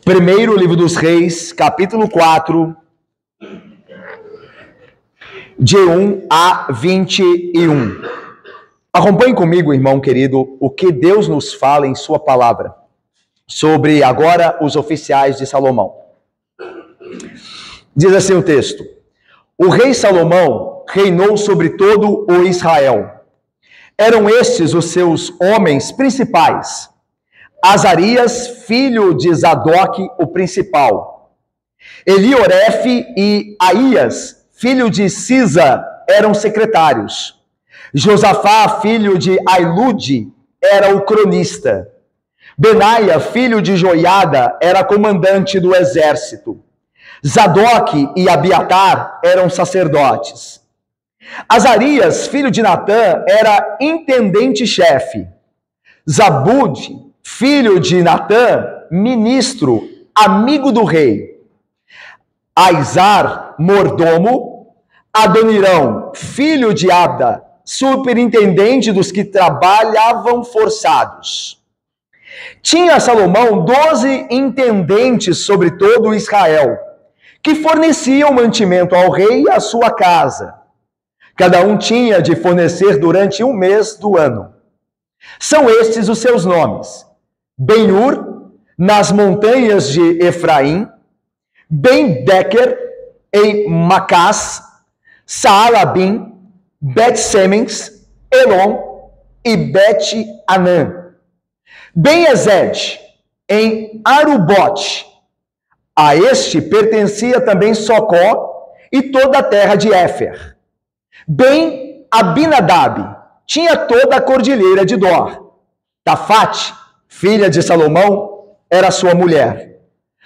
Primeiro livro dos Reis, capítulo 4, de 1 a 21. Acompanhe comigo, irmão querido, o que Deus nos fala em sua palavra sobre agora os oficiais de Salomão. Diz assim o texto: o rei Salomão reinou sobre todo o Israel. Eram estes os seus homens principais: Azarias, filho de Zadok, o principal. Eliorefe e Aías, filho de Cisa, eram secretários. Josafá, filho de Ailude, era o cronista. Benaia, filho de Joiada, era comandante do exército. Zadok e Abiatar eram sacerdotes. Azarias, filho de Natã, era intendente-chefe. Zabude, filho de Natã, ministro, amigo do rei. Aizar, mordomo. Adonirão, filho de Abda, superintendente dos que trabalhavam forçados. Tinha Salomão 12 intendentes sobre todo Israel, que forneciam mantimento ao rei e à sua casa. Cada um tinha de fornecer durante um mês do ano. São estes os seus nomes: Ben-Ur, nas montanhas de Efraim; Ben-Deker, em Macás; Saalabim, Bet-Semens, Elon e Bet-Anã; Ben-Ezed, em Arubote. A este pertencia também Socó e toda a terra de Éfer. Ben-Abinadab tinha toda a cordilheira de Dor. Tafate, filha de Salomão, era sua mulher.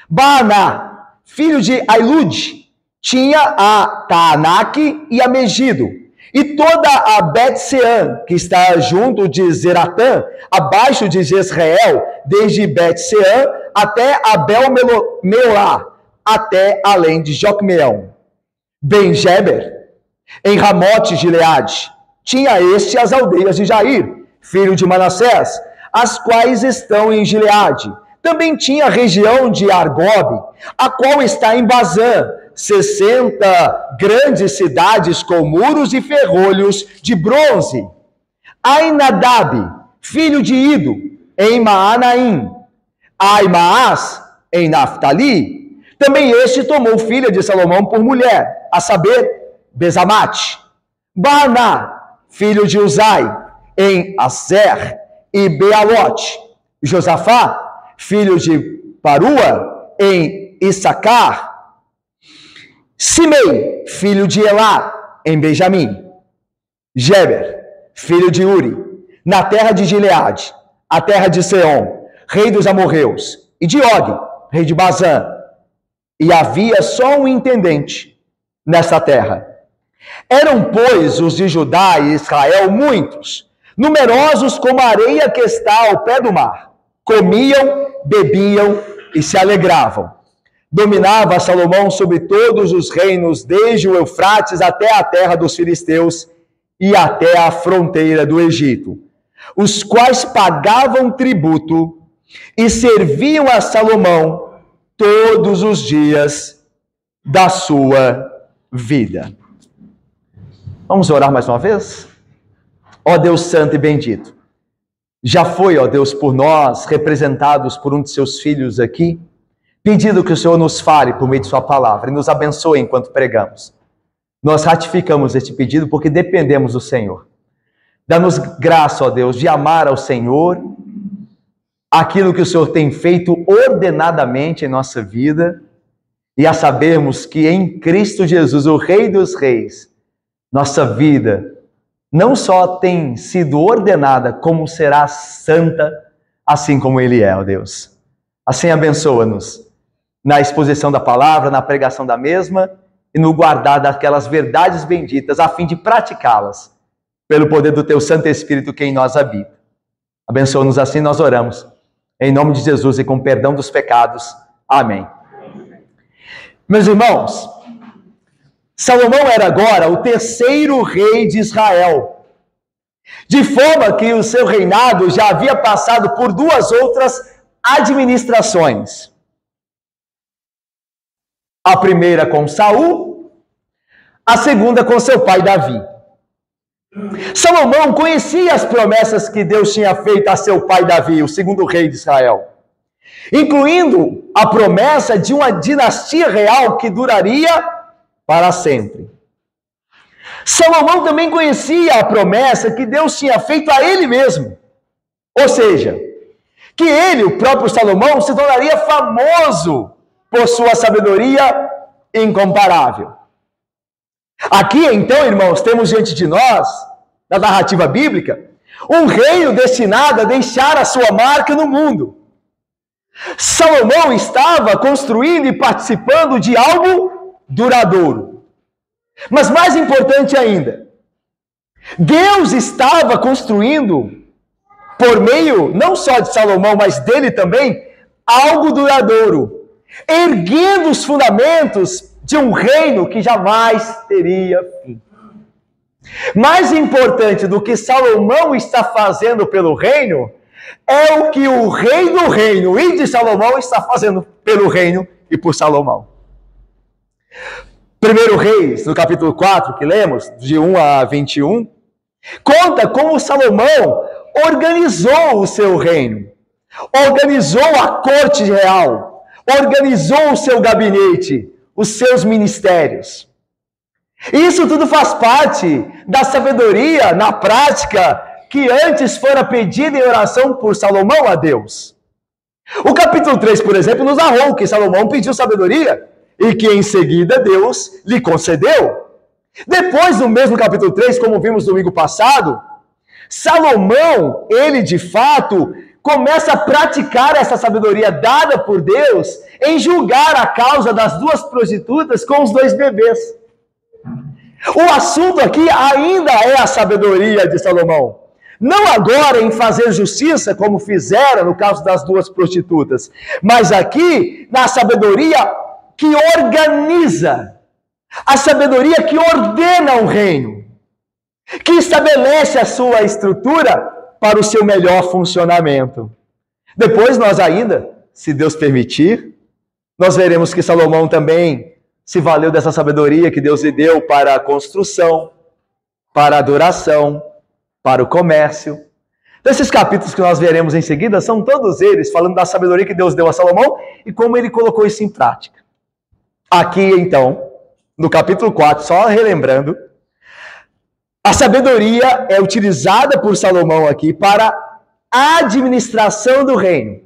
Baaná, filho de Ailude, tinha a Taanaque e a Megido, e toda a Bet-Sean, que está junto de Zeratã, abaixo de Jezreel, desde Bet-Sean até Abel-Meolá, até além de Jocmeão. Ben-Geber, em Ramote-Gileade, tinha este as aldeias de Jair, filho de Manassés, as quais estão em Gileade. Também tinha a região de Argobe, a qual está em Bazã, 60 grandes cidades com muros e ferrolhos de bronze. Ainadab, filho de Ido, em Maanaim. Aimaas, em Naftali. Também este tomou filha de Salomão por mulher, a saber, Bezamate. Baaná, filho de Uzai, em Aser e Bealote. Josafá, filho de Parua, em Issacar. Simei, filho de Elá, em Benjamim. Geber, filho de Uri, na terra de Gileade, a terra de Seom, rei dos amorreus, e de Og, rei de Bazã. E havia só um intendente nessa terra. Eram, pois, os de Judá e Israel muitos, numerosos como a areia que está ao pé do mar. Comiam, bebiam e se alegravam. Dominava Salomão sobre todos os reinos, desde o Eufrates até a terra dos filisteus e até a fronteira do Egito, os quais pagavam tributo e serviam a Salomão todos os dias da sua vida. Vamos orar mais uma vez? Ó Deus santo e bendito, já foi, ó Deus, por nós, representados por um de seus filhos aqui, pedindo que o Senhor nos fale por meio de sua palavra e nos abençoe enquanto pregamos. Nós ratificamos este pedido porque dependemos do Senhor. Dá-nos graça, ó Deus, de amar ao Senhor, aquilo que o Senhor tem feito ordenadamente em nossa vida, e a sabermos que em Cristo Jesus, o Rei dos Reis, nossa vida não só tem sido ordenada, como será santa, assim como Ele é, ó Deus. Assim abençoa-nos na exposição da palavra, na pregação da mesma e no guardar daquelas verdades benditas, a fim de praticá-las pelo poder do Teu Santo Espírito que em nós habita. Abençoa-nos assim, nós oramos. Em nome de Jesus e com perdão dos pecados. Amém. Meus irmãos, Salomão era agora o terceiro rei de Israel, de forma que o seu reinado já havia passado por duas outras administrações. A primeira com Saul, a segunda com seu pai Davi. Salomão conhecia as promessas que Deus tinha feito a seu pai Davi, o segundo rei de Israel, incluindo a promessa de uma dinastia real que duraria para sempre. Salomão também conhecia a promessa que Deus tinha feito a ele mesmo, ou seja, que ele, o próprio Salomão, se tornaria famoso por sua sabedoria incomparável. Aqui, então, irmãos, temos diante de nós, na narrativa bíblica, um reino destinado a deixar a sua marca no mundo. Salomão estava construindo e participando de algo duradouro. Mas mais importante ainda, Deus estava construindo, por meio não só de Salomão, mas dele também, algo duradouro, erguendo os fundamentos de um reino que jamais teria fim. Mais importante do que Salomão está fazendo pelo reino, é o que o rei do reino e de Salomão está fazendo pelo reino e por Salomão. 1 Reis, no capítulo 4, que lemos, de 1 a 21, conta como Salomão organizou o seu reino, organizou a corte real, organizou o seu gabinete, os seus ministérios. Isso tudo faz parte da sabedoria na prática que antes fora pedida em oração por Salomão a Deus. O capítulo 3, por exemplo, nos narrou que Salomão pediu sabedoria e que em seguida Deus lhe concedeu. Depois, no mesmo capítulo 3, como vimos domingo passado, Salomão, ele de fato, começa a praticar essa sabedoria dada por Deus em julgar a causa das duas prostitutas com os dois bebês. O assunto aqui ainda é a sabedoria de Salomão. Não agora em fazer justiça, como fizeram no caso das duas prostitutas, mas aqui na sabedoria que organiza, a sabedoria que ordena o reino, que estabelece a sua estrutura para o seu melhor funcionamento. Depois nós ainda, se Deus permitir, nós veremos que Salomão também se valeu dessa sabedoria que Deus lhe deu para a construção, para a adoração, para o comércio. Então, esses capítulos que nós veremos em seguida são todos eles falando da sabedoria que Deus deu a Salomão e como ele colocou isso em prática. Aqui, então, no capítulo 4, só relembrando, a sabedoria é utilizada por Salomão aqui para a administração do reino,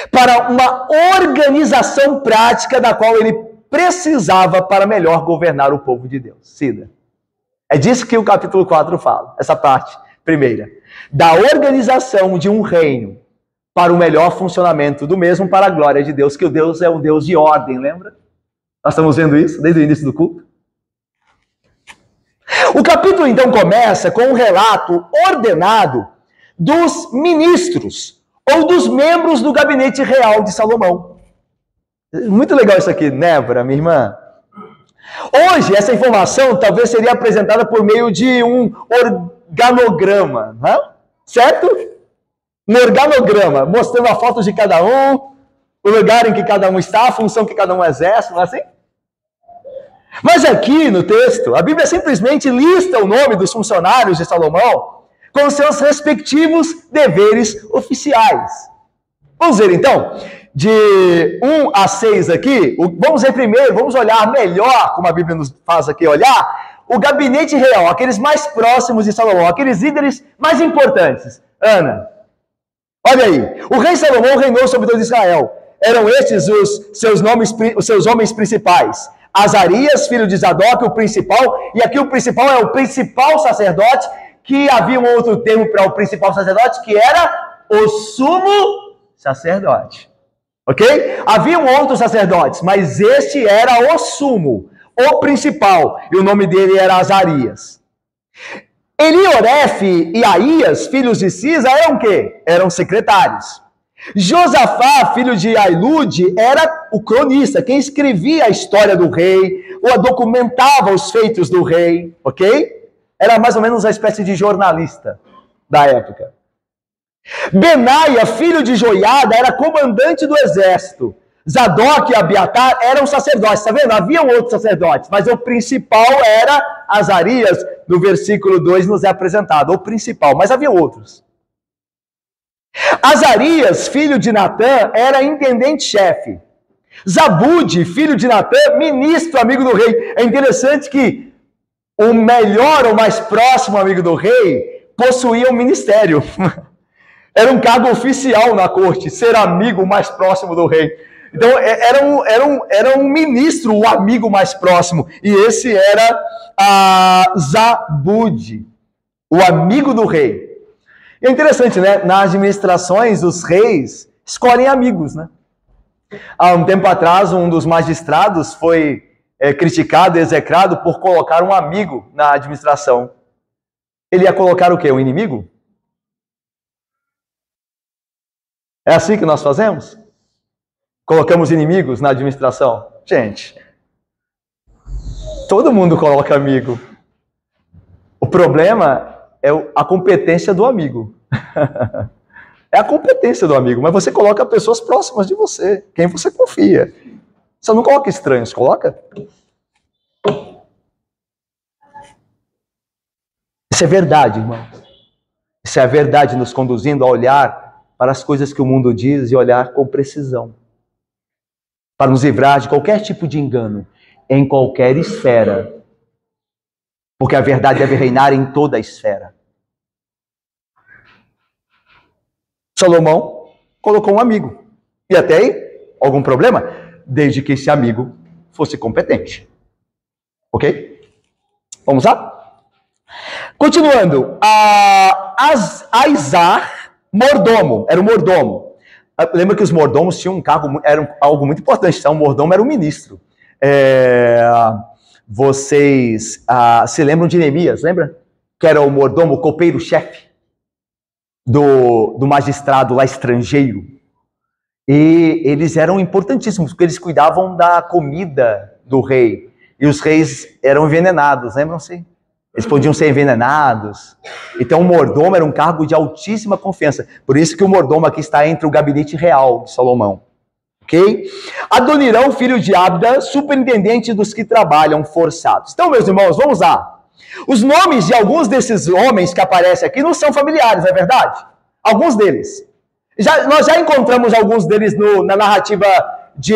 para uma organização prática da qual ele precisava para melhor governar o povo de Deus. Cida. É disso que o capítulo 4 fala, essa parte primeira, da organização de um reino para o melhor funcionamento do mesmo para a glória de Deus, que o Deus é um Deus de ordem, lembra? Nós estamos vendo isso desde o início do culto. O capítulo então começa com um relato ordenado dos ministros ou dos membros do gabinete real de Salomão. Muito legal isso aqui, né, minha irmã? Hoje, essa informação talvez seria apresentada por meio de um organograma, né? Certo? Um organograma, mostrando a foto de cada um, o lugar em que cada um está, a função que cada um exerce, não é assim? Mas aqui no texto, a Bíblia simplesmente lista o nome dos funcionários de Salomão com seus respectivos deveres oficiais. Vamos ver então, de 1 a 6 aqui, vamos ver primeiro, vamos olhar melhor, como a Bíblia nos faz aqui olhar, o gabinete real, aqueles mais próximos de Salomão, aqueles líderes mais importantes. Ana, olha aí, o rei Salomão reinou sobre todo Israel. Eram estes os seus homens principais. Azarias, filho de Zadok, o principal, e aqui o principal é o principal sacerdote, que havia um outro termo para o principal sacerdote, que era o sumo sacerdote. Ok? Haviam outros sacerdotes, mas este era o sumo, o principal, e o nome dele era Azarias. Eliorefe e Aías, filhos de Cisa, eram o quê? Eram secretários. Josafá, filho de Ailude, era o cronista, quem escrevia a história do rei, ou documentava os feitos do rei, ok? Era mais ou menos uma espécie de jornalista da época. Benaia, filho de Joiada, era comandante do exército. Zadok e Abiatar eram sacerdotes, está vendo? Haviam outros sacerdotes, mas o principal era Azarias, no versículo 2 nos é apresentado, o principal, mas havia outros. Azarias, filho de Natã, era intendente-chefe. Zabude, filho de Natã, ministro, amigo do rei. É interessante que o melhor ou mais próximo amigo do rei possuía um ministério. Era um cargo oficial na corte, ser amigo mais próximo do rei. Então, era um ministro, o amigo mais próximo. E esse era Zabude, o amigo do rei. E é interessante, né? Nas administrações, os reis escolhem amigos, né? Há um tempo atrás, um dos magistrados foi criticado, execrado por colocar um amigo na administração. Ele ia colocar o quê? Um inimigo? É assim que nós fazemos? Colocamos inimigos na administração? Gente, todo mundo coloca amigo. O problema é a competência do amigo. É a competência do amigo, mas você coloca pessoas próximas de você, quem você confia. Você não coloca estranhos, coloca? Isso é verdade, irmão. Isso é a verdade nos conduzindo a olhar para as coisas que o mundo diz e olhar com precisão. Para nos livrar de qualquer tipo de engano, em qualquer esfera. Porque a verdade deve reinar em toda a esfera. Salomão colocou um amigo. E até aí, algum problema? Desde que esse amigo fosse competente. Ok? Vamos lá? Continuando. Aizar, mordomo. Era o mordomo. Lembra que os mordomos tinham um cargo, era algo muito importante. Então, o mordomo era o ministro. Vocês se lembram de Neemias, lembra? Que era o mordomo, o copeiro-chefe do magistrado lá estrangeiro. E eles eram importantíssimos, porque eles cuidavam da comida do rei. E os reis eram envenenados, lembram-se? Eles podiam ser envenenados. Então o mordomo era um cargo de altíssima confiança. Por isso que o mordomo aqui está entre o gabinete real de Salomão. Ok? Adonirão, filho de Abda, superintendente dos que trabalham forçados. Então, meus irmãos, vamos lá. Os nomes de alguns desses homens que aparecem aqui não são familiares, não é verdade? Alguns deles. Nós já encontramos alguns deles na narrativa de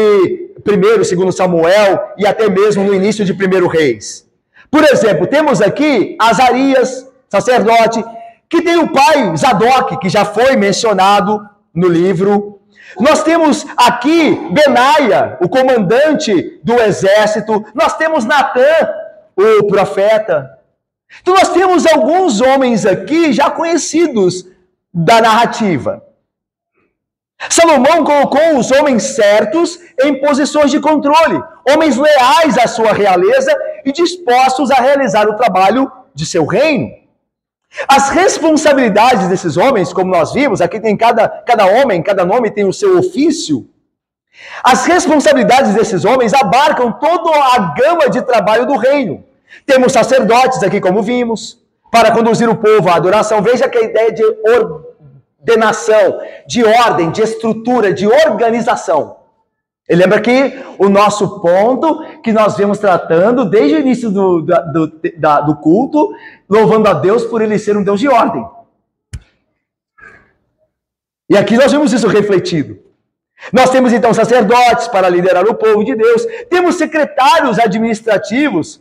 1º, 2º Samuel e até mesmo no início de 1º Reis. Por exemplo, temos aqui Azarias, sacerdote, que tem o pai Zadok, que já foi mencionado no livro. Nós temos aqui Benaia, o comandante do exército. Nós temos Natã, o profeta. Então nós temos alguns homens aqui já conhecidos da narrativa. Salomão colocou os homens certos em posições de controle, homens leais à sua realeza e dispostos a realizar o trabalho de seu reino. As responsabilidades desses homens, como nós vimos, aqui tem cada homem, cada nome tem o seu ofício. As responsabilidades desses homens abarcam toda a gama de trabalho do reino. Temos sacerdotes aqui, como vimos, para conduzir o povo à adoração. Veja que a ideia de ordenação, de ordem, de estrutura, de organização. E lembra que o nosso ponto que nós vemos tratando desde o início do culto, louvando a Deus por ele ser um Deus de ordem. E aqui nós vemos isso refletido. Nós temos então sacerdotes para liderar o povo de Deus, temos secretários administrativos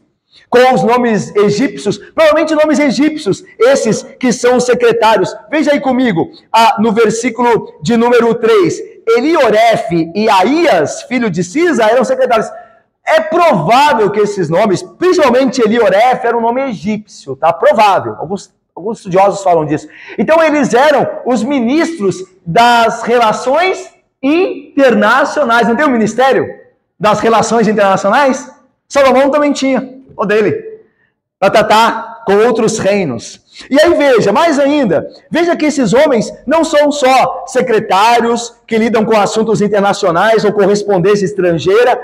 com os nomes egípcios, provavelmente nomes egípcios, esses que são os secretários. Veja aí comigo, no versículo de número 3, Eliorefe e Aías, filho de Cisa, eram secretários. É provável que esses nomes, principalmente Eliorefe, era um nome egípcio, tá? Provável, alguns estudiosos falam disso. Então eles eram os ministros das relações internacionais. Não tem o ministério das relações internacionais? Salomão também tinha. O dele, para tratar com outros reinos. E aí veja, mais ainda, veja que esses homens não são só secretários que lidam com assuntos internacionais ou correspondência estrangeira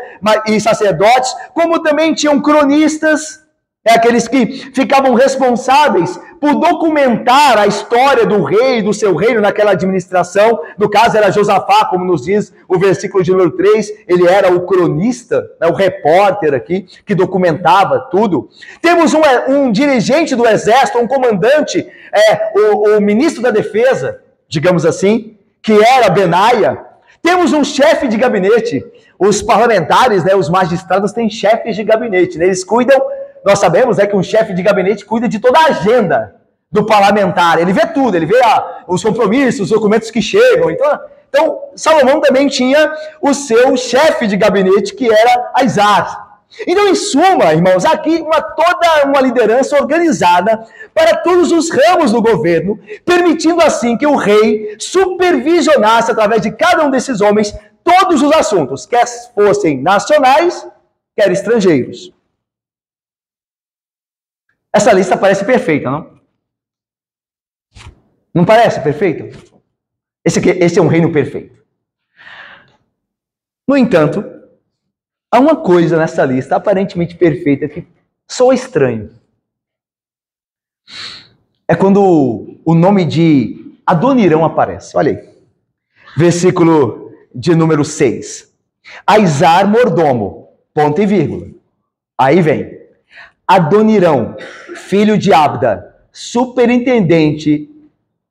e sacerdotes, como também tinham cronistas, aqueles que ficavam responsáveis por documentar a história do rei e do seu reino naquela administração. No caso era Josafá, como nos diz o versículo de número 3, ele era o cronista, o repórter aqui, que documentava tudo. Temos um dirigente do exército, um comandante, o ministro da defesa, digamos assim, que era Benaia. Temos um chefe de gabinete. Os parlamentares, os magistrados têm chefes de gabinete, Eles cuidam. Nós sabemos que um chefe de gabinete cuida de toda a agenda do parlamentar. Ele vê tudo, ele vê os compromissos, os documentos que chegam. Então, Salomão também tinha o seu chefe de gabinete, que era Aizar. Então, em suma, irmãos, aqui toda uma liderança organizada para todos os ramos do governo, permitindo assim que o rei supervisionasse, através de cada um desses homens, todos os assuntos, quer fossem nacionais, quer estrangeiros. Essa lista parece perfeita, não? Não parece perfeita? Esse é um reino perfeito. No entanto, há uma coisa nessa lista aparentemente perfeita que soa estranho. É quando o nome de Adonirão aparece. Olha aí. Versículo de número 6. Aizar mordomo, ponto e vírgula. Aí vem. Adonirão, filho de Abda, superintendente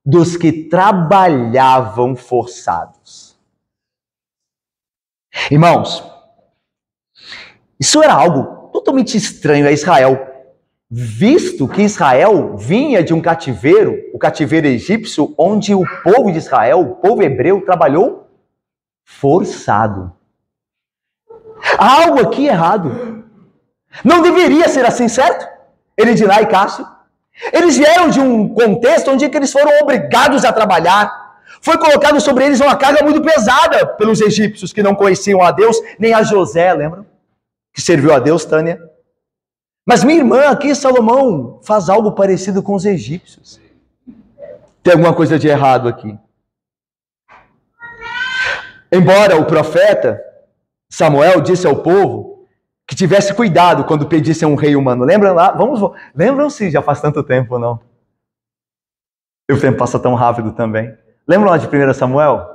dos que trabalhavam forçados. Irmãos, isso era algo totalmente estranho a Israel, visto que Israel vinha de um cativeiro, o cativeiro egípcio, onde o povo de Israel, o povo hebreu, trabalhou forçado. Há algo aqui errado. Não deveria ser assim, certo? Eridinai e Cássio. Eles vieram de um contexto onde eles foram obrigados a trabalhar. Foi colocado sobre eles uma carga muito pesada pelos egípcios que não conheciam a Deus, nem a José, lembram? Que serviu a Deus, Tânia. Mas minha irmã, aqui Salomão faz algo parecido com os egípcios. Tem alguma coisa de errado aqui. Embora o profeta Samuel disse ao povo que tivesse cuidado quando pedissem um rei humano. Lembram lá? Lembram-se, já faz tanto tempo, não? E o tempo passa tão rápido também. Lembram lá de 1 Samuel?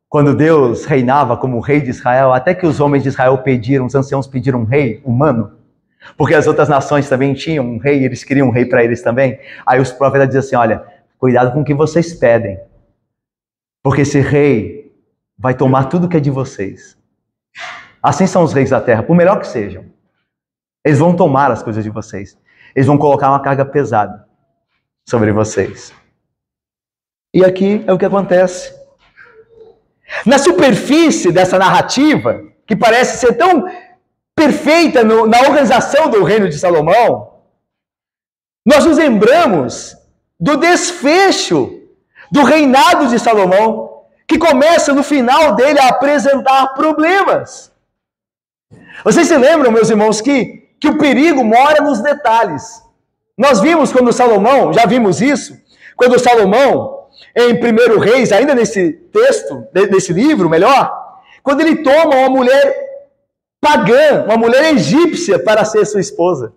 Quando Deus reinava como rei de Israel, até que os homens de Israel pediram, os anciãos pediram um rei humano, porque as outras nações também tinham um rei, eles queriam um rei para eles também. Aí os profetas diziam assim, olha, cuidado com o que vocês pedem, porque esse rei vai tomar tudo que é de vocês. Assim são os reis da terra, por melhor que sejam. Eles vão tomar as coisas de vocês. Eles vão colocar uma carga pesada sobre vocês. E aqui é o que acontece. Na superfície dessa narrativa, que parece ser tão perfeita na organização do reino de Salomão, nós nos lembramos do desfecho do reinado de Salomão, que começa no final dele a apresentar problemas. Vocês se lembram, meus irmãos, que o perigo mora nos detalhes. Nós vimos quando Salomão, já vimos isso, quando Salomão, em 1 Reis, ainda nesse texto, nesse livro, melhor, quando ele toma uma mulher pagã, uma mulher egípcia para ser sua esposa.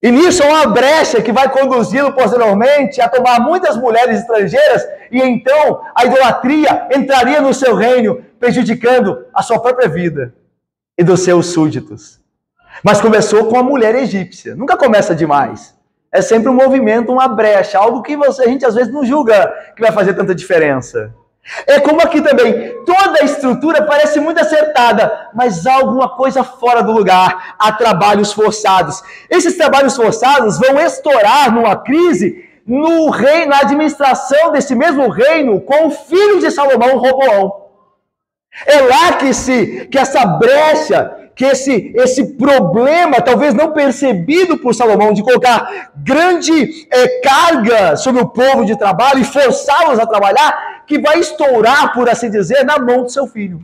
E nisso há uma brecha que vai conduzi-lo posteriormente a tomar muitas mulheres estrangeiras, e então a idolatria entraria no seu reino, prejudicando a sua própria vida e dos seus súditos. Mas começou com a mulher egípcia. Nunca começa demais. É sempre um movimento, uma brecha, algo que a gente às vezes não julga que vai fazer tanta diferença. É como aqui também, toda a estrutura parece muito acertada, mas há alguma coisa fora do lugar. Há trabalhos forçados. Esses trabalhos forçados vão estourar numa crise no reino, na administração desse mesmo reino, com o filho de Salomão, Roboão. É lá que essa brecha, que esse problema, talvez não percebido por Salomão, de colocar grande carga sobre o povo de trabalho e forçá-los a trabalhar, que vai estourar, por assim dizer, na mão do seu filho.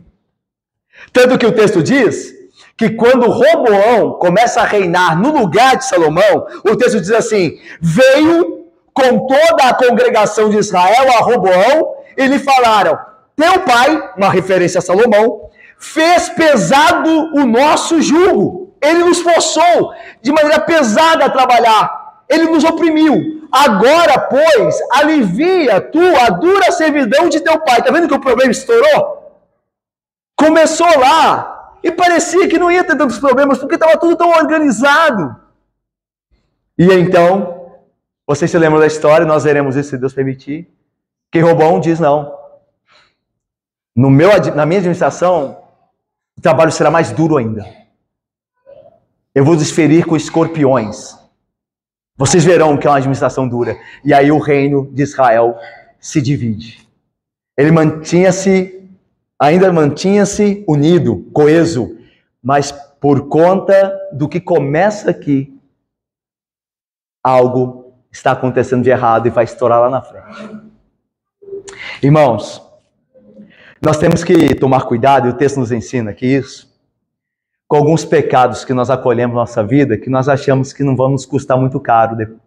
Tanto que o texto diz que quando Roboão começa a reinar no lugar de Salomão, o texto diz assim, veio com toda a congregação de Israel a Roboão e lhe falaram, teu pai, uma referência a Salomão, fez pesado o nosso jugo. Ele nos forçou de maneira pesada a trabalhar. Ele nos oprimiu. Agora, pois, alivia tu a dura servidão de teu pai. Está vendo que o problema estourou? Começou lá e parecia que não ia ter tantos problemas porque estava tudo tão organizado. E então, vocês se lembram da história, nós veremos isso se Deus permitir, que Roboão diz não. Na minha administração, o trabalho será mais duro ainda. Eu vou desferir com escorpiões. Vocês verão que é uma administração dura. E aí o reino de Israel se divide. Ele ainda mantinha-se unido, coeso, mas por conta do que começa aqui, algo está acontecendo de errado e vai estourar lá na frente. Irmãos, nós temos que tomar cuidado, e o texto nos ensina que isso, com alguns pecados que nós acolhemos na nossa vida, que nós achamos que não vão nos custar muito caro depois.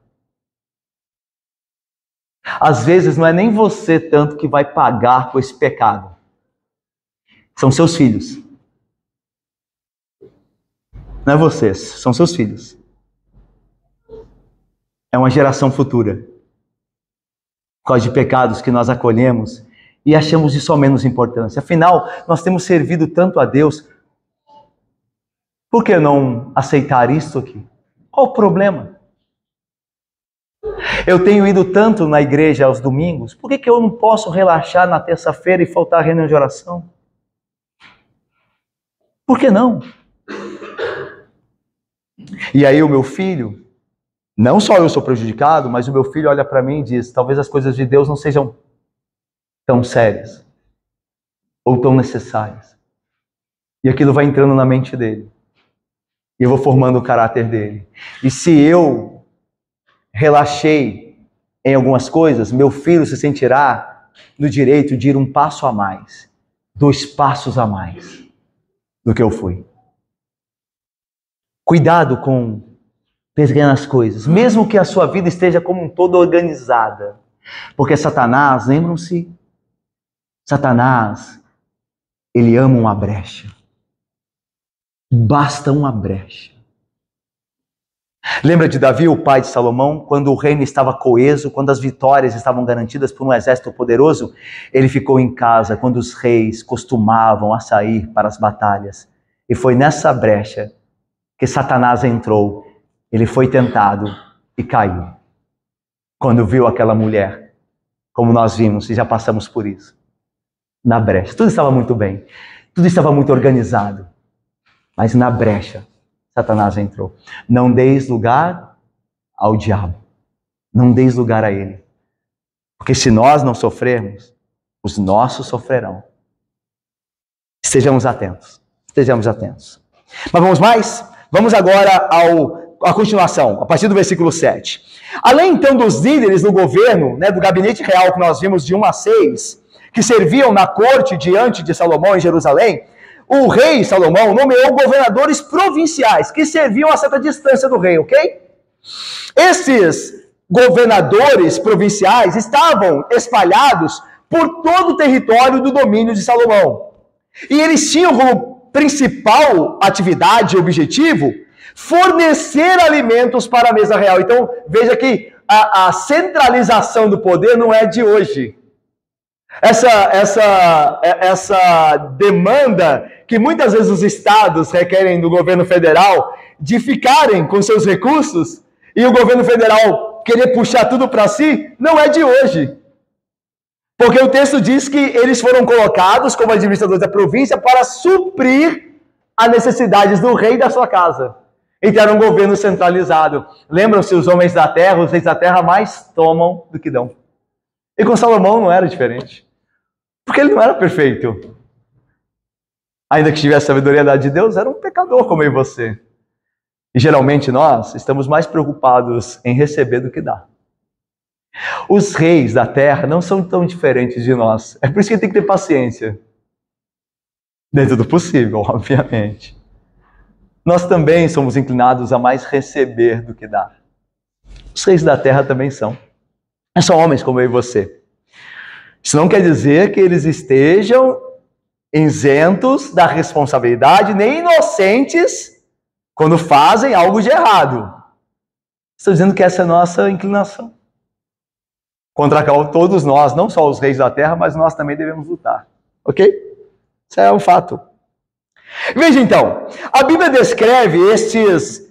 Às vezes não é nem você tanto que vai pagar com esse pecado. São seus filhos. Não é vocês, são seus filhos. É uma geração futura. Por causa de pecados que nós acolhemos e achamos de só menos importância. Afinal, nós temos servido tanto a Deus. Por que não aceitar isso aqui? Qual o problema? Eu tenho ido tanto na igreja aos domingos, por que eu não posso relaxar na terça-feira e faltar a reunião de oração? Por que não? E aí o meu filho, não só eu sou prejudicado, mas o meu filho olha para mim e diz, talvez as coisas de Deus não sejam tão sérias ou tão necessárias. E aquilo vai entrando na mente dele. E eu vou formando o caráter dele. E se eu relaxei em algumas coisas, meu filho se sentirá no direito de ir um passo a mais, 2 passos a mais do que eu fui. Cuidado com pequenas coisas, mesmo que a sua vida esteja como um todo organizada. Porque Satanás, lembram-se? Satanás, ele ama uma brecha. Basta uma brecha. Lembra de Davi, o pai de Salomão, quando o reino estava coeso, quando as vitórias estavam garantidas por um exército poderoso? Ele ficou em casa quando os reis costumavam a sair para as batalhas. E foi nessa brecha que Satanás entrou. Ele foi tentado e caiu. Quando viu aquela mulher, como nós vimos e já passamos por isso, na brecha. Tudo estava muito bem, tudo estava muito organizado. Mas na brecha, Satanás entrou. Não deis lugar ao diabo. Não deis lugar a ele. Porque se nós não sofrermos, os nossos sofrerão. Estejamos atentos. Estejamos atentos. Mas vamos mais? Vamos agora à continuação, a partir do versículo 7. Além então dos líderes do governo, do gabinete real que nós vimos de 1 a 6, que serviam na corte diante de Salomão em Jerusalém, o rei Salomão nomeou governadores provinciais que serviam a certa distância do rei, ok? Esses governadores provinciais estavam espalhados por todo o território do domínio de Salomão. E eles tinham como principal atividade e objetivo fornecer alimentos para a mesa real. Então, veja que a centralização do poder não é de hoje. Essa demanda que muitas vezes os estados requerem do governo federal de ficarem com seus recursos e o governo federal querer puxar tudo para si, não é de hoje. Porque o texto diz que eles foram colocados como administradores da província para suprir as necessidades do rei e da sua casa. Então era um governo centralizado. Lembram-se, os homens da terra, os reis da terra mais tomam do que dão. E com Salomão não era diferente. Porque ele não era perfeito. Ainda que tivesse a sabedoria da de Deus, era um pecador como eu e você. E geralmente nós estamos mais preocupados em receber do que dar. Os reis da terra não são tão diferentes de nós. É por isso que tem que ter paciência. Dentro do possível, obviamente. Nós também somos inclinados a mais receber do que dar. Os reis da terra também são. São homens como eu e você. Isso não quer dizer que eles estejam isentos da responsabilidade, nem inocentes quando fazem algo de errado. Estou dizendo que essa é a nossa inclinação. contra a qual todos nós, não só os reis da terra, mas nós também devemos lutar. Ok? Isso é um fato. Veja então, a Bíblia descreve estes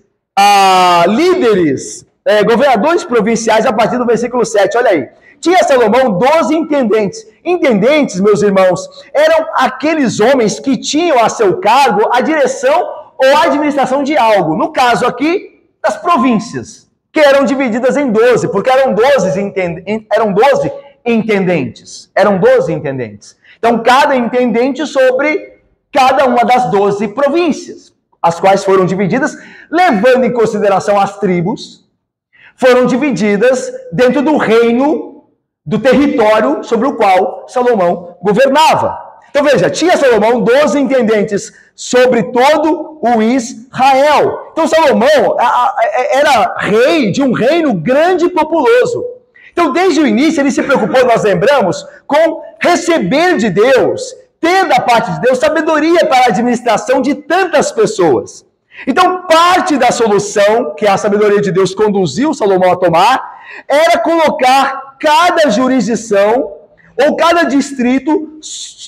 líderes, governadores provinciais, a partir do versículo 7, olha aí. Tinha Salomão 12 intendentes. Intendentes, meus irmãos, eram aqueles homens que tinham a seu cargo a direção ou a administração de algo. No caso aqui, das províncias, que eram divididas em 12, porque eram 12 intendentes. Eram 12 intendentes. Então, cada intendente sobre cada uma das 12 províncias, as quais foram divididas, levando em consideração as tribos, foram divididas dentro do reino, do território sobre o qual Salomão governava. Então veja, tinha Salomão 12 intendentes sobre todo o Israel. Então Salomão era rei de um reino grande e populoso. Então desde o início ele se preocupou, nós lembramos, com receber de Deus, ter da parte de Deus sabedoria para a administração de tantas pessoas. Então parte da solução que a sabedoria de Deus conduziu Salomão a tomar era colocar cada jurisdição ou cada distrito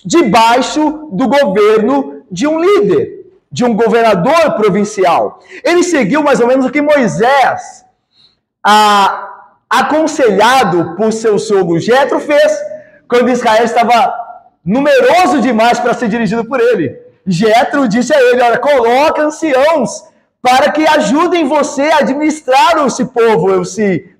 debaixo do governo de um líder, de um governador provincial. Ele seguiu mais ou menos o que Moisés, aconselhado por seu sogro Jetro, fez quando Israel estava numeroso demais para ser dirigido por ele. Jetro disse a ele, olha, coloca anciãos para que ajudem você a administrar esse povo,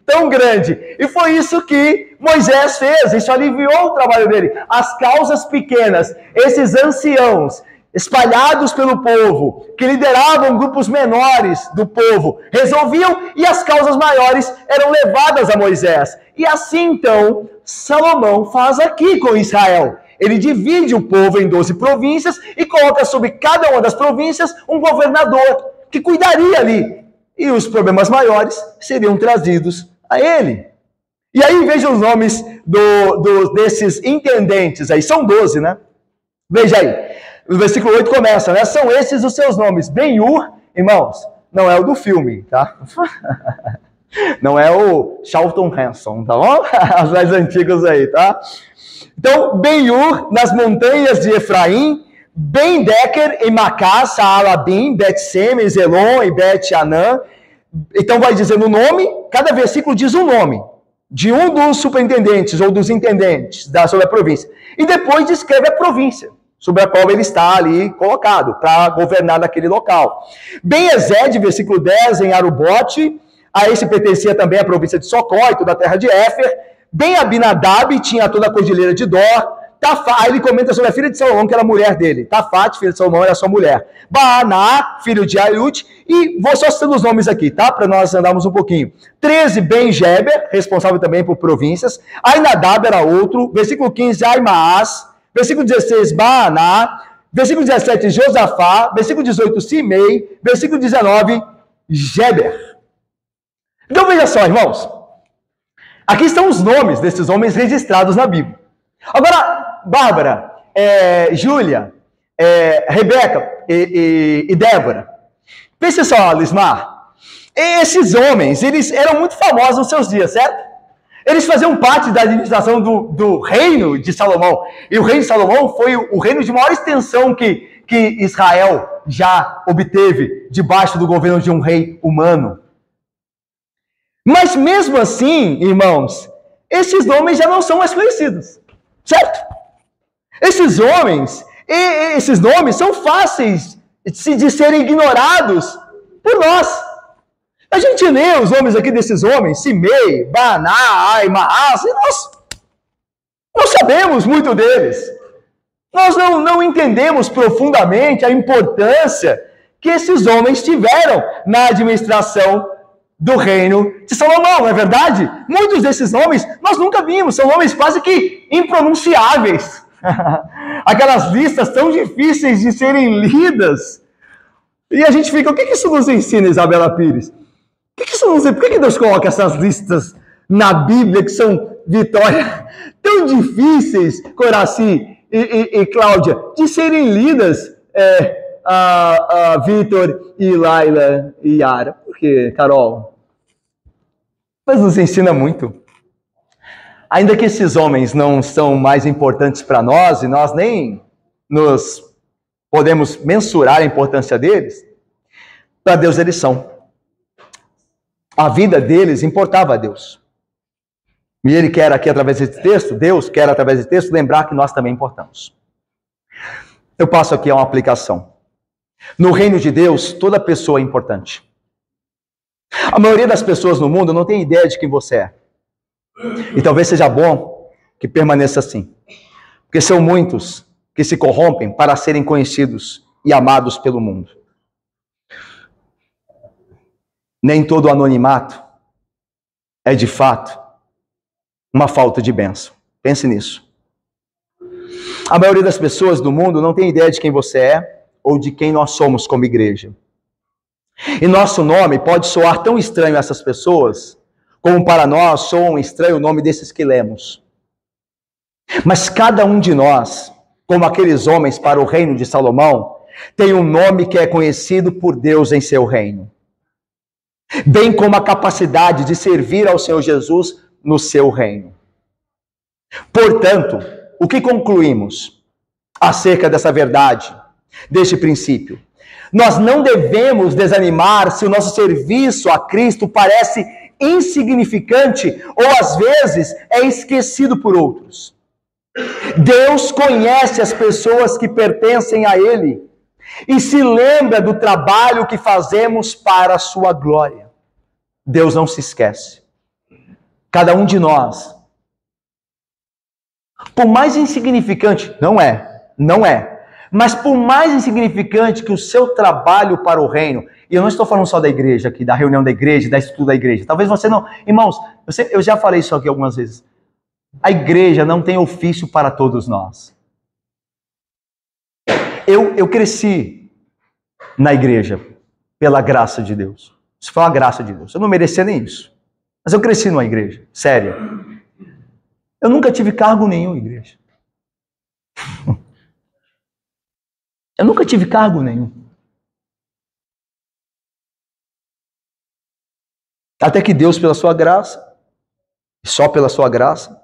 tão grande. E foi isso que Moisés fez, isso aliviou o trabalho dele. As causas pequenas, esses anciãos espalhados pelo povo, que lideravam grupos menores do povo, resolviam e as causas maiores eram levadas a Moisés. E assim então, Salomão faz aqui com Israel. Ele divide o povo em 12 províncias e coloca sobre cada uma das províncias um governador que cuidaria ali. E os problemas maiores seriam trazidos a ele. E aí veja os nomes desses intendentes aí, são 12, né? Veja aí, o versículo 8 começa, né? São esses os seus nomes. Ben-Hur, irmãos, não é o do filme, tá? Não é o Charlton Heston, tá bom? As mais antigas aí, tá? Então, Ben-Hur nas montanhas de Efraim, Ben-Deker em Macá, Saalabim, Bet-Semes, Elon e Bet-Anã. Então vai dizendo o nome, cada versículo diz um nome de um dos superintendentes ou dos intendentes sobre a província. E depois descreve a província sobre a qual ele está ali colocado para governar naquele local. Ben-Ezed, versículo 10, em Arubote, a esse pertencia também a província de Socó e toda a terra de Éfer. Ben-Abinadab tinha toda a cordilheira de Dor. Aí ele comenta sobre a filha de Salomão, que era a mulher dele. Tafate, filha de Salomão, era sua mulher. Baaná, filho de Aiute. E vou só citando os nomes aqui, tá? Para nós andarmos um pouquinho. 13, Ben-Geber, responsável também por províncias. Ainadab era outro. Versículo 15, Aimaas. Versículo 16, Baaná. Versículo 17, Josafá. Versículo 18, Simei. Versículo 19, Geber. Então veja só, irmãos. Aqui estão os nomes desses homens registrados na Bíblia. Agora, Bárbara, Júlia, Rebeca e Débora. Pense só, Lismar. Esses homens, eles eram muito famosos nos seus dias, certo? Eles faziam parte da administração do reino de Salomão. E o reino de Salomão foi o reino de maior extensão que Israel já obteve debaixo do governo de um rei humano. Mas mesmo assim, irmãos, esses nomes já não são mais conhecidos. Certo? Esses homens, esses nomes são fáceis de serem ignorados por nós. A gente lê os nomes aqui desses homens, Simei, Baaná, Aimaas, e nós não sabemos muito deles. Nós não entendemos profundamente a importância que esses homens tiveram na administração do reino de Salomão, não é verdade? Muitos desses nomes nós nunca vimos, são nomes quase que impronunciáveis. Aquelas listas tão difíceis de serem lidas. E a gente fica, o que isso nos ensina, Isabela Pires? Por que Deus coloca essas listas na Bíblia que são, Vitória, tão difíceis, Coraci e Cláudia, de serem lidas, Vitor e Laila e Yara? Por quê, Carol? Mas nos ensina muito. ainda que esses homens não são mais importantes para nós, e nós nem nos podemos mensurar a importância deles, para Deus eles são. A vida deles importava a Deus. E Ele quer aqui, através desse texto, Deus quer, através desse texto, lembrar que nós também importamos. Eu passo aqui a uma aplicação. No reino de Deus, toda pessoa é importante. A maioria das pessoas no mundo não tem ideia de quem você é. E talvez seja bom que permaneça assim. Porque são muitos que se corrompem para serem conhecidos e amados pelo mundo. Nem todo anonimato é, de fato, uma falta de bênção. Pense nisso. A maioria das pessoas do mundo não tem ideia de quem você é ou de quem nós somos como igreja. E nosso nome pode soar tão estranho a essas pessoas, como para nós soa um estranho o nome desses que lemos. Mas cada um de nós, como aqueles homens para o reino de Salomão, tem um nome que é conhecido por Deus em seu reino. Bem como a capacidade de servir ao Senhor Jesus no seu reino. Portanto, o que concluímos acerca dessa verdade, deste princípio? Nós não devemos desanimar se o nosso serviço a Cristo parece insignificante ou às vezes é esquecido por outros. Deus conhece as pessoas que pertencem a Ele e se lembra do trabalho que fazemos para a sua glória. Deus não se esquece. Cada um de nós, por mais insignificante, não é, mas por mais insignificante que o seu trabalho para o reino, e eu não estou falando só da igreja aqui, da reunião da igreja, da estudo da igreja, talvez você não, irmãos, eu já falei isso aqui algumas vezes, a igreja não tem ofício para todos nós. Eu cresci na igreja pela graça de Deus, isso foi uma graça de Deus, eu não merecia nem isso, mas eu cresci numa igreja, séria. Eu nunca tive cargo nenhum em igreja. Eu nunca tive cargo nenhum. Até que Deus, pela sua graça, e só pela sua graça,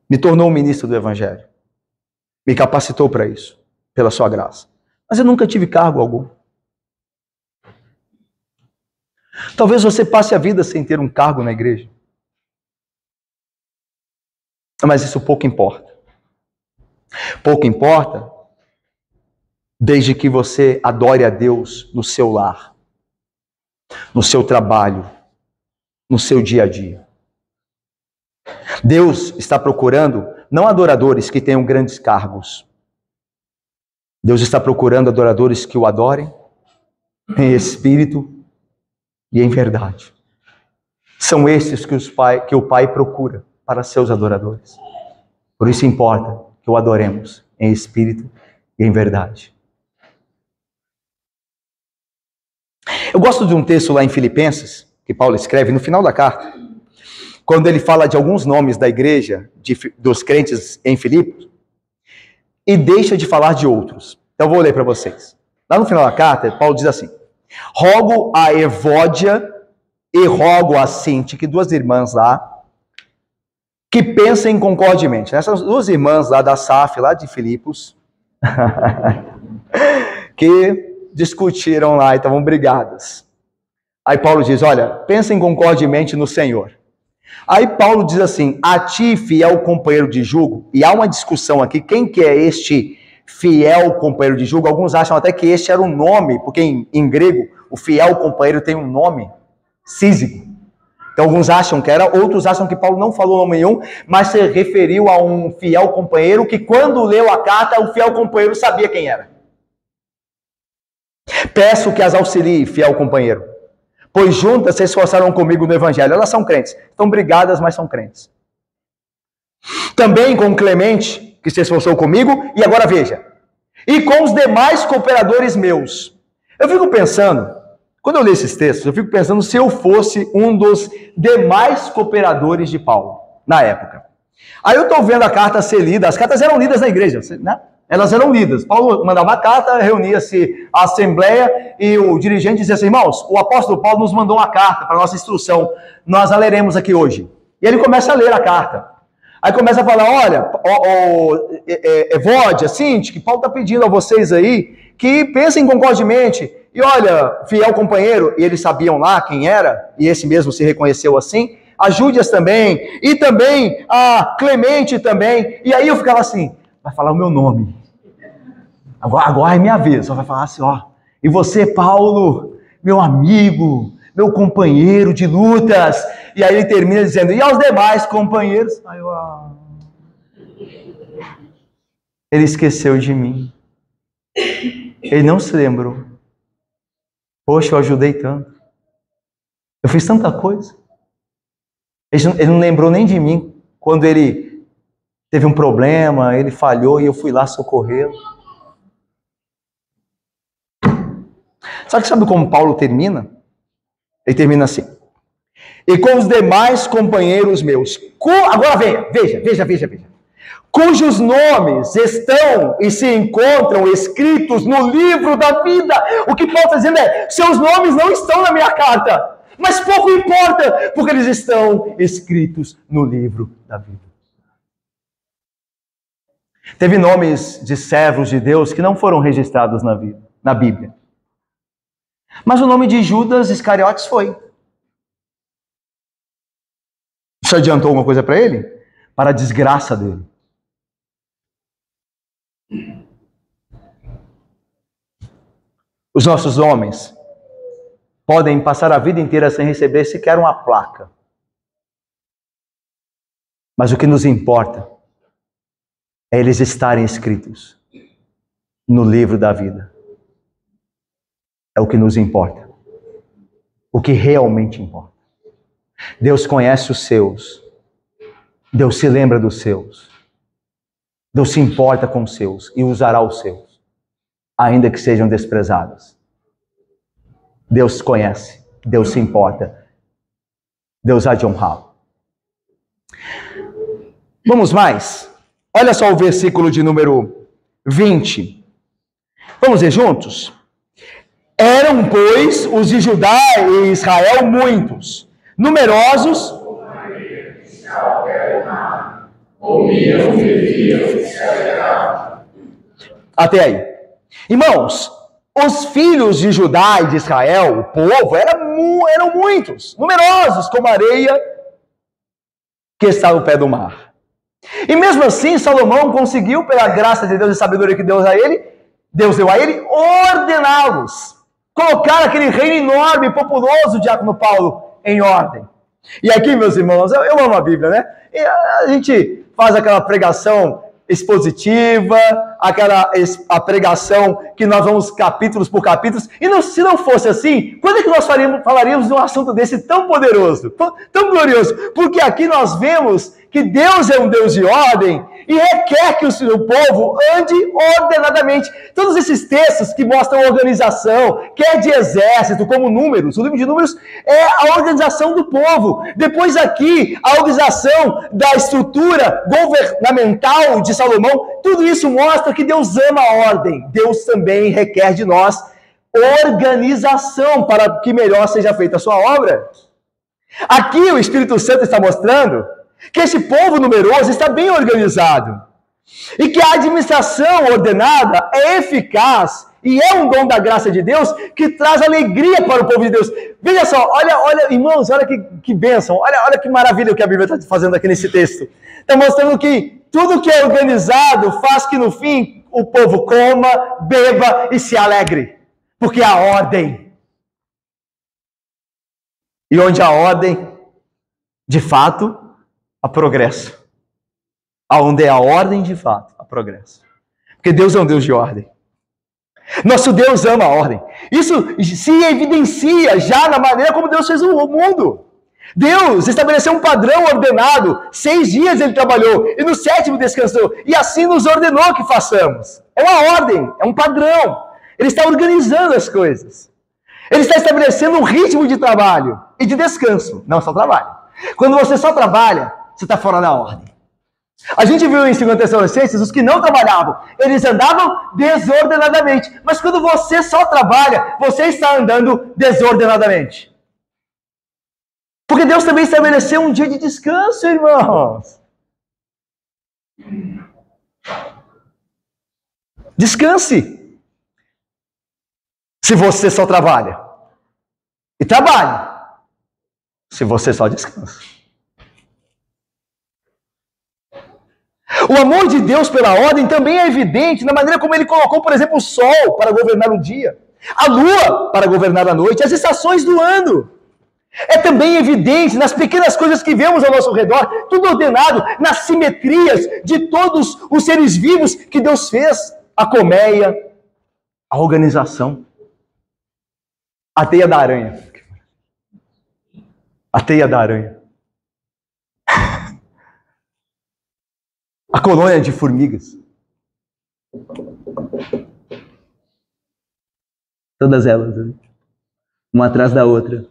me tornou um ministro do Evangelho. Me capacitou para isso, pela sua graça. Mas eu nunca tive cargo algum. Talvez você passe a vida sem ter um cargo na igreja. Mas isso pouco importa. Pouco importa desde que você adore a Deus no seu lar, no seu trabalho, no seu dia a dia. Deus está procurando não adoradores que tenham grandes cargos. Deus está procurando adoradores que o adorem em espírito e em verdade. São esses que o Pai procura para seus adoradores. Por isso importa que o adoremos em espírito e em verdade. Eu gosto de um texto lá em Filipenses, que Paulo escreve no final da carta, quando ele fala de alguns nomes da igreja, dos crentes em Filipos, e deixa de falar de outros. Então eu vou ler para vocês. Lá no final da carta, Paulo diz assim: rogo a Evódia e rogo a Sintique, duas irmãs lá, que pensem concordemente. Essas duas irmãs lá da SAF, lá de Filipos, que discutiram lá e estavam brigadas. Aí Paulo diz, olha, pensem concordemente no Senhor. Aí Paulo diz assim, a ti, fiel companheiro de jugo, e há uma discussão aqui, quem que é este fiel companheiro de jugo? Alguns acham até que este era um nome, porque em grego, o fiel companheiro tem um nome, Sísico. Então alguns acham que era, outros acham que Paulo não falou nome nenhum, mas se referiu a um fiel companheiro que quando leu a carta, o fiel companheiro sabia quem era. Peço que as auxilie, fiel companheiro, pois juntas se esforçaram comigo no Evangelho. Elas são crentes, estão brigadas, mas são crentes. Também com Clemente, que se esforçou comigo, e agora veja, e com os demais cooperadores meus. Eu fico pensando, quando eu leio esses textos, eu fico pensando se eu fosse um dos demais cooperadores de Paulo, na época. Aí eu estou vendo a carta ser lida, as cartas eram lidas na igreja, né? Elas eram lidas. Paulo mandava a carta, reunia-se a assembleia e o dirigente dizia assim, irmãos, o apóstolo Paulo nos mandou uma carta para nossa instrução, nós a leremos aqui hoje. E ele começa a ler a carta. Aí começa a falar, olha, Evódia, Sinti, que Paulo está pedindo a vocês aí, que pensem concordemente. E olha, fiel companheiro, e eles sabiam lá quem era, e esse mesmo se reconheceu assim, a Júdias também, e também a Clemente também. E aí eu ficava assim, vai falar o meu nome. Agora é minha vez, só vai falar assim, ó. E você, Paulo, meu amigo, meu companheiro de lutas. E aí ele termina dizendo, e aos demais companheiros? Aí eu, ele esqueceu de mim. Ele não se lembrou. Poxa, eu ajudei tanto. Eu fiz tanta coisa. Ele não lembrou nem de mim. Quando ele teve um problema, ele falhou e eu fui lá socorrê-lo. Sabe como Paulo termina? Ele termina assim. E com os demais companheiros meus. Agora veja. Cujos nomes estão e se encontram escritos no livro da vida. O que Paulo está dizendo é, seus nomes não estão na minha carta. Mas pouco importa, porque eles estão escritos no livro da vida. Teve nomes de servos de Deus que não foram registrados na Bíblia. Mas o nome de Judas Iscariotes foi. Isso adiantou alguma coisa para ele? Para a desgraça dele. Os nossos homens podem passar a vida inteira sem receber sequer uma placa. Mas o que nos importa é eles estarem escritos no livro da vida. É o que nos importa. O que realmente importa. Deus conhece os seus. Deus se lembra dos seus. Deus se importa com os seus e usará os seus, ainda que sejam desprezados. Deus conhece, Deus se importa, Deus há de honrá-lo. Vamos mais? Olha só o versículo de número 20. Vamos ver juntos? Eram, pois, os de Judá e Israel muitos, numerosos, até aí. Irmãos, os filhos de Judá e de Israel, o povo, eram muitos, numerosos, como a areia que está no pé do mar. E mesmo assim, Salomão conseguiu, pela graça de Deus e sabedoria que Deus deu a ele, ordená-los. Colocar aquele reino enorme e populoso, diácono Paulo, em ordem. E aqui, meus irmãos, eu amo a Bíblia, né? E a gente faz aquela pregação expositiva, a pregação que nós vamos capítulos por capítulos. E se não fosse assim, quando é que nós falaríamos de um assunto desse tão poderoso, tão glorioso? Porque aqui nós vemos que Deus é um Deus de ordem e requer que o seu povo ande ordenadamente. Todos esses textos que mostram organização, quer de exército, como Números, o livro de Números é a organização do povo. Depois aqui, a organização da estrutura governamental de Salomão, tudo isso mostra que Deus ama a ordem. Deus também requer de nós organização para que melhor seja feita a sua obra. Aqui o Espírito Santo está mostrando que esse povo numeroso está bem organizado e que a administração ordenada é eficaz e é um dom da graça de Deus que traz alegria para o povo de Deus. Veja só, olha, irmãos, olha que bênção, olha que maravilha o que a Bíblia está fazendo aqui nesse texto. Está mostrando que tudo que é organizado faz que no fim o povo coma, beba e se alegre, porque há ordem. E onde há ordem, de fato, há progresso. Aonde é a ordem, de fato, há progresso. Porque Deus é um Deus de ordem. Nosso Deus ama a ordem. Isso se evidencia já na maneira como Deus fez o mundo. Deus estabeleceu um padrão ordenado. 6 dias ele trabalhou e no 7º descansou. E assim nos ordenou que façamos. É uma ordem, é um padrão. Ele está organizando as coisas. Ele está estabelecendo um ritmo de trabalho e de descanso. Não só trabalho. Quando você só trabalha, você está fora da ordem. A gente viu em 2 Tessalonicenses os que não trabalhavam, eles andavam desordenadamente. Mas quando você só trabalha, você está andando desordenadamente. Porque Deus também estabeleceu um dia de descanso, irmãos. Descanse. Se você só trabalha. E trabalhe. Se você só descansa. O amor de Deus pela ordem também é evidente na maneira como ele colocou, por exemplo, o sol para governar o dia, a lua para governar a noite, as estações do ano. É também evidente nas pequenas coisas que vemos ao nosso redor, tudo ordenado, nas simetrias de todos os seres vivos que Deus fez. A colmeia, a organização, a teia da aranha. A teia da aranha. A colônia de formigas. Todas elas, uma atrás da outra.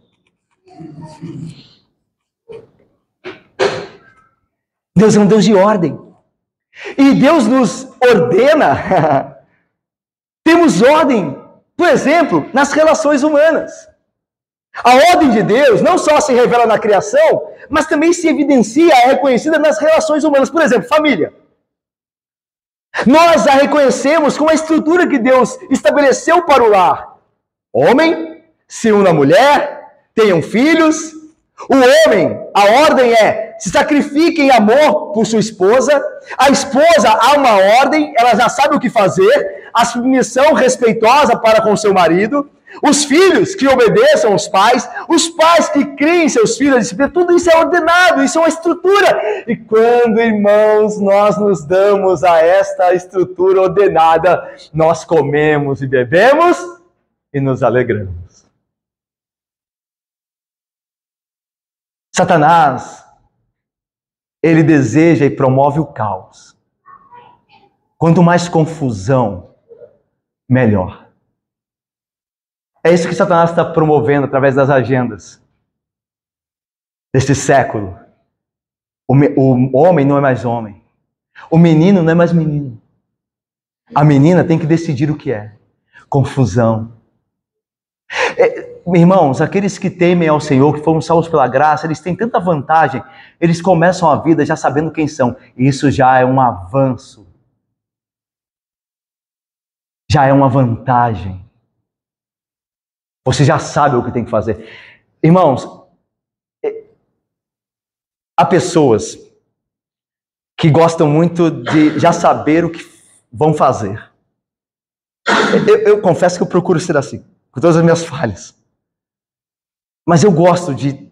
Deus é um Deus de ordem. E Deus nos ordena. Temos ordem, por exemplo, nas relações humanas. A ordem de Deus não só se revela na criação, mas também se evidencia, é reconhecida nas relações humanas. Por exemplo, família. Nós a reconhecemos com a estrutura que Deus estabeleceu para o lar. Homem, se una à mulher, tenham filhos. O homem, a ordem é, se sacrifique em amor por sua esposa. A esposa, há uma ordem, ela já sabe o que fazer. A submissão respeitosa para com seu marido. Os filhos que obedeçam os pais que criem seus filhos, a disciplina, tudo isso é ordenado, isso é uma estrutura. E quando, irmãos, nós nos damos a esta estrutura ordenada, nós comemos e bebemos e nos alegramos. Satanás, ele deseja e promove o caos. Quanto mais confusão, melhor. É isso que Satanás está promovendo através das agendas deste século. O homem não é mais homem. O menino não é mais menino. A menina tem que decidir o que é. Confusão. Irmãos, aqueles que temem ao Senhor, que foram salvos pela graça, eles têm tanta vantagem. Eles começam a vida já sabendo quem são. E isso já é um avanço. Já é uma vantagem. Você já sabe o que tem que fazer. Irmãos, há pessoas que gostam muito de já saber o que vão fazer. Eu confesso que eu procuro ser assim, com todas as minhas falhas. Mas eu gosto de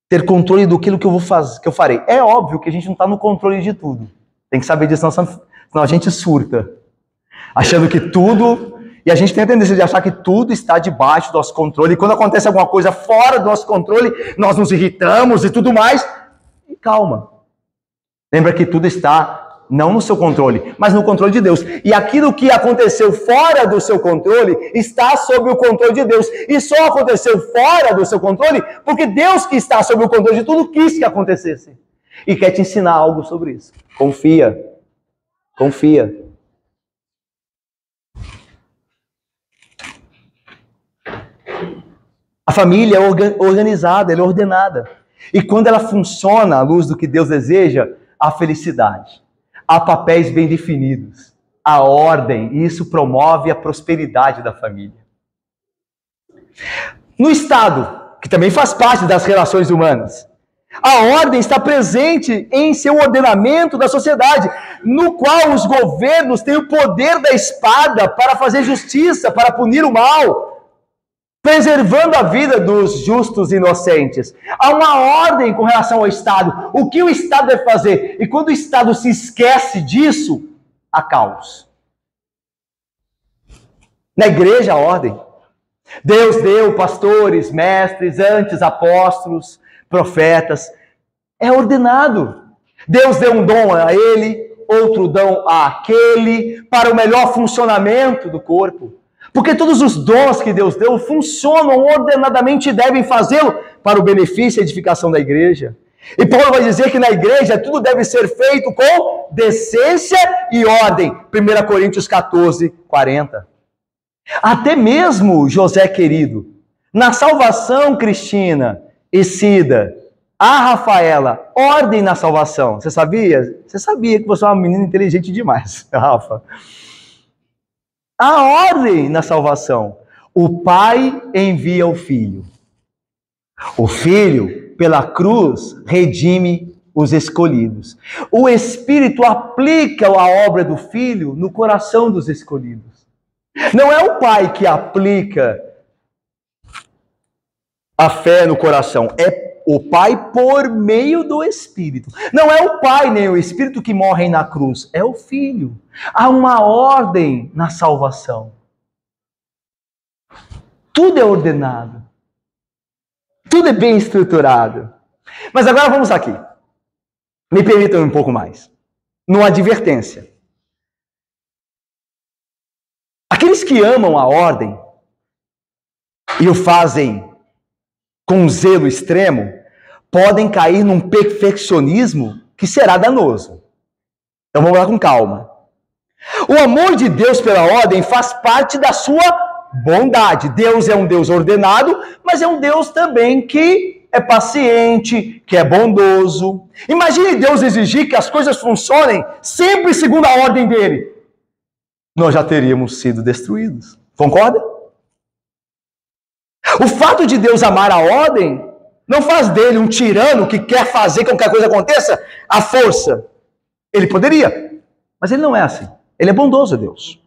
ter controle do que eu vou fazer, que eu farei. É óbvio que a gente não está no controle de tudo. Tem que saber disso, senão a gente surta. Achando que tudo... E a gente tem a tendência de achar que tudo está debaixo do nosso controle. E quando acontece alguma coisa fora do nosso controle, nós nos irritamos e tudo mais. E calma. Lembra que tudo está, não no seu controle, mas no controle de Deus. E aquilo que aconteceu fora do seu controle, está sob o controle de Deus. E só aconteceu fora do seu controle, porque Deus que está sob o controle de tudo, quis que acontecesse. E quer te ensinar algo sobre isso. Confia. Confia. A família é organizada, ela é ordenada. E quando ela funciona à luz do que Deus deseja, há felicidade. Há papéis bem definidos. Há ordem, e isso promove a prosperidade da família. No Estado, que também faz parte das relações humanas, a ordem está presente em seu ordenamento da sociedade, no qual os governos têm o poder da espada para fazer justiça, para punir o mal, preservando a vida dos justos e inocentes. Há uma ordem com relação ao Estado. O que o Estado deve fazer? E quando o Estado se esquece disso, há caos. Na igreja, a ordem. Deus deu pastores, mestres, antes apóstolos, profetas. É ordenado. Deus deu um dom a ele, outro dom àquele, para o melhor funcionamento do corpo. Porque todos os dons que Deus deu funcionam ordenadamente e devem fazê-lo para o benefício e edificação da igreja. E Paulo vai dizer que na igreja tudo deve ser feito com decência e ordem. 1 Coríntios 14, 40. Até mesmo José querido, na salvação cristina, e Cida, a Rafaela, ordem na salvação. Você sabia? Você sabia que você é uma menina inteligente demais, Rafa. A ordem na salvação. O Pai envia o Filho. O Filho, pela cruz, redime os escolhidos. O Espírito aplica a obra do Filho no coração dos escolhidos. Não é o Pai que aplica a fé no coração, é o Pai por meio do Espírito. Não é o Pai nem o Espírito que morrem na cruz, é o Filho. Há uma ordem na salvação. Tudo é ordenado. Tudo é bem estruturado. Mas agora vamos aqui. Me permitam um pouco mais. Numa advertência. Aqueles que amam a ordem e o fazem com zelo extremo, podem cair num perfeccionismo que será danoso. Então vamos lá com calma. O amor de Deus pela ordem faz parte da sua bondade. Deus é um Deus ordenado, mas é um Deus também que é paciente, que é bondoso. Imagine Deus exigir que as coisas funcionem sempre segundo a ordem dele. Nós já teríamos sido destruídos. Concorda? O fato de Deus amar a ordem não faz dele um tirano que quer fazer com que a coisa aconteça à força. Ele poderia, mas ele não é assim. Ele é bondoso, Deus.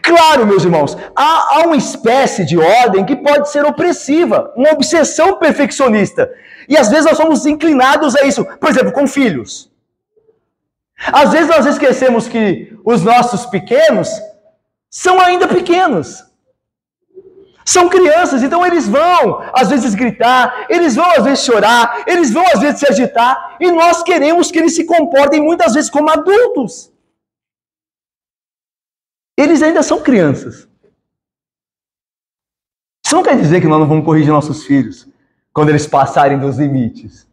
Claro, meus irmãos, há uma espécie de ordem que pode ser opressiva, uma obsessão perfeccionista. E às vezes nós somos inclinados a isso. Por exemplo, com filhos. Às vezes nós esquecemos que os nossos pequenos são ainda pequenos. São crianças, então eles vão, às vezes, gritar, eles vão, às vezes, chorar, eles vão, às vezes, se agitar, e nós queremos que eles se comportem, muitas vezes, como adultos. Eles ainda são crianças. Isso não quer dizer que nós não vamos corrigir nossos filhos quando eles passarem dos limites.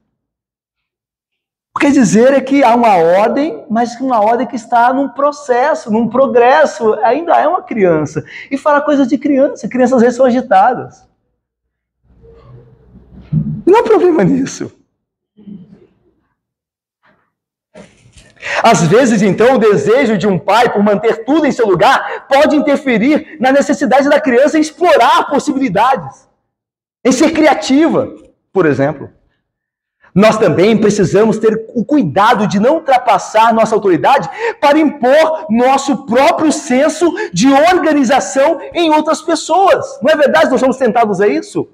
O que quer dizer é que há uma ordem, mas uma ordem que está num processo, num progresso, ainda é uma criança. E fala coisas de criança, crianças às vezes são agitadas. Não há problema nisso. Às vezes, então, o desejo de um pai por manter tudo em seu lugar pode interferir na necessidade da criança em explorar possibilidades, em ser criativa, por exemplo. Nós também precisamos ter o cuidado de não ultrapassar nossa autoridade para impor nosso próprio senso de organização em outras pessoas. Não é verdade? Nós somos tentados a isso?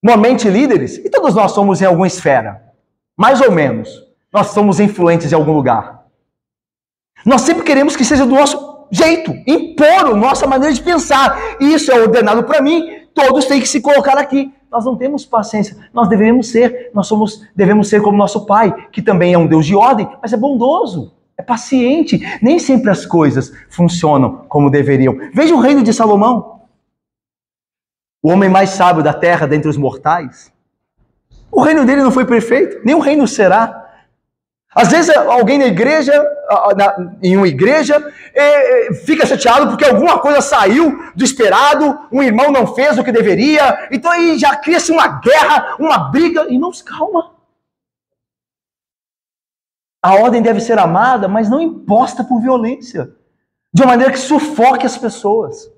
Normalmente líderes, e todos nós somos em alguma esfera, mais ou menos, nós somos influentes em algum lugar. Nós sempre queremos que seja do nosso jeito, impor a nossa maneira de pensar. Isso é ordenado para mim, todos têm que se colocar aqui. Nós não temos paciência, nós devemos ser como nosso Pai, que também é um Deus de ordem, mas é bondoso, é paciente. Nem sempre as coisas funcionam como deveriam. Veja o reino de Salomão, o homem mais sábio da terra dentre os mortais. O reino dele não foi perfeito, nem o reino será. Às vezes alguém na igreja, em uma igreja, fica chateado porque alguma coisa saiu do esperado, um irmão não fez o que deveria, então aí já cria-se uma guerra, uma briga. Irmãos, calma. A ordem deve ser amada, mas não imposta por violência, de uma maneira que sufoque as pessoas.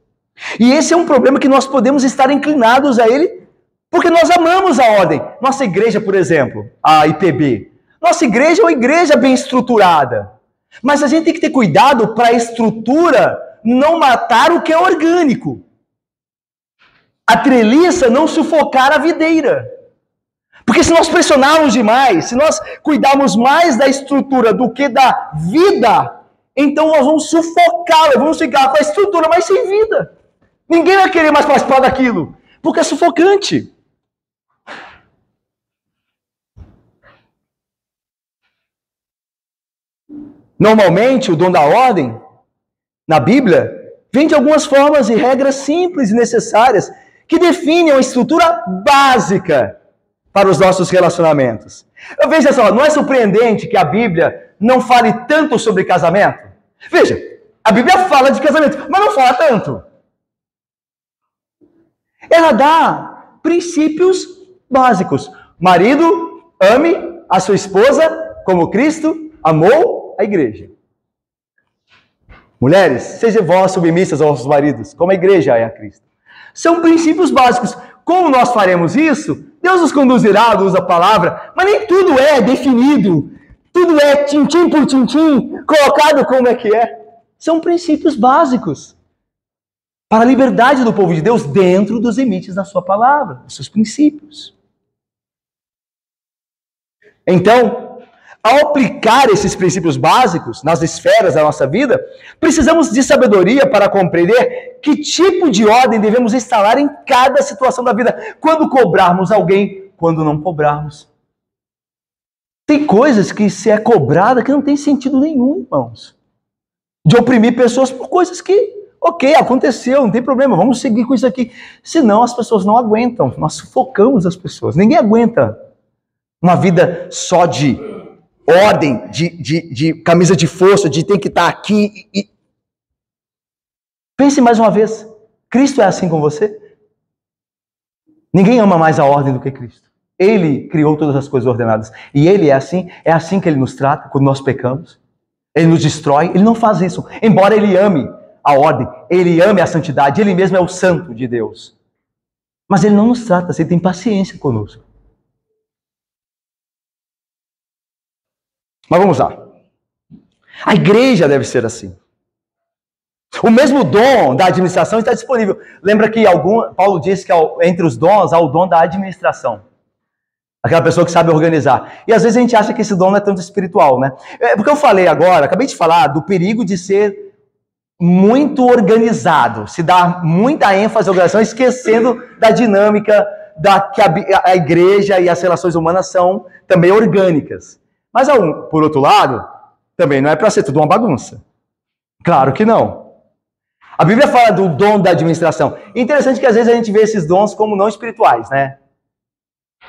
E esse é um problema que nós podemos estar inclinados a ele, porque nós amamos a ordem. Nossa igreja, por exemplo, a IPB, nossa igreja é uma igreja bem estruturada. Mas a gente tem que ter cuidado para a estrutura não matar o que é orgânico. A treliça não sufocar a videira. Porque se nós pressionarmos demais, se nós cuidarmos mais da estrutura do que da vida, então nós vamos sufocá-la, vamos ficar com a estrutura, mas sem vida. Ninguém vai querer mais participar daquilo, porque é sufocante. Normalmente, o dom da ordem, na Bíblia, vem de algumas formas e regras simples e necessárias que definem uma estrutura básica para os nossos relacionamentos. Veja só, não é surpreendente que a Bíblia não fale tanto sobre casamento? Veja, a Bíblia fala de casamento, mas não fala tanto. Ela dá princípios básicos. Marido, ame a sua esposa como Cristo amou a igreja. Mulheres, sejam vós submissas aos vossos maridos, como a igreja é a Cristo. São princípios básicos. Como nós faremos isso? Deus nos conduzirá à luz da palavra, mas nem tudo é definido. Tudo é tintim por tintim, colocado como é que é. São princípios básicos para a liberdade do povo de Deus dentro dos limites da sua palavra, dos seus princípios. Então, ao aplicar esses princípios básicos nas esferas da nossa vida, precisamos de sabedoria para compreender que tipo de ordem devemos instalar em cada situação da vida. Quando cobrarmos alguém, quando não cobrarmos. Tem coisas que se é cobrada que não tem sentido nenhum, irmãos. De oprimir pessoas por coisas que, ok, aconteceu, não tem problema, vamos seguir com isso aqui. Senão as pessoas não aguentam, nós sufocamos as pessoas. Ninguém aguenta uma vida só de ordem, de camisa de força, de tem que estar aqui. Pense mais uma vez, Cristo é assim com você? Ninguém ama mais a ordem do que Cristo. Ele criou todas as coisas ordenadas. E Ele é assim que Ele nos trata quando nós pecamos. Ele nos destrói, Ele não faz isso. Embora Ele ame a ordem, Ele ame a santidade, Ele mesmo é o santo de Deus. Mas Ele não nos trata assim, Ele tem paciência conosco. Mas vamos lá. A igreja deve ser assim. O mesmo dom da administração está disponível. Lembra que Paulo disse que entre os dons há o dom da administração. Aquela pessoa que sabe organizar. E às vezes a gente acha que esse dom não é tanto espiritual, né? Porque eu falei agora, acabei de falar do perigo de ser muito organizado, se dar muita ênfase à organização, esquecendo da dinâmica que a igreja e as relações humanas são também orgânicas. Mas, por outro lado, também não é para ser tudo uma bagunça. Claro que não. A Bíblia fala do dom da administração. E interessante que às vezes a gente vê esses dons como não espirituais, né?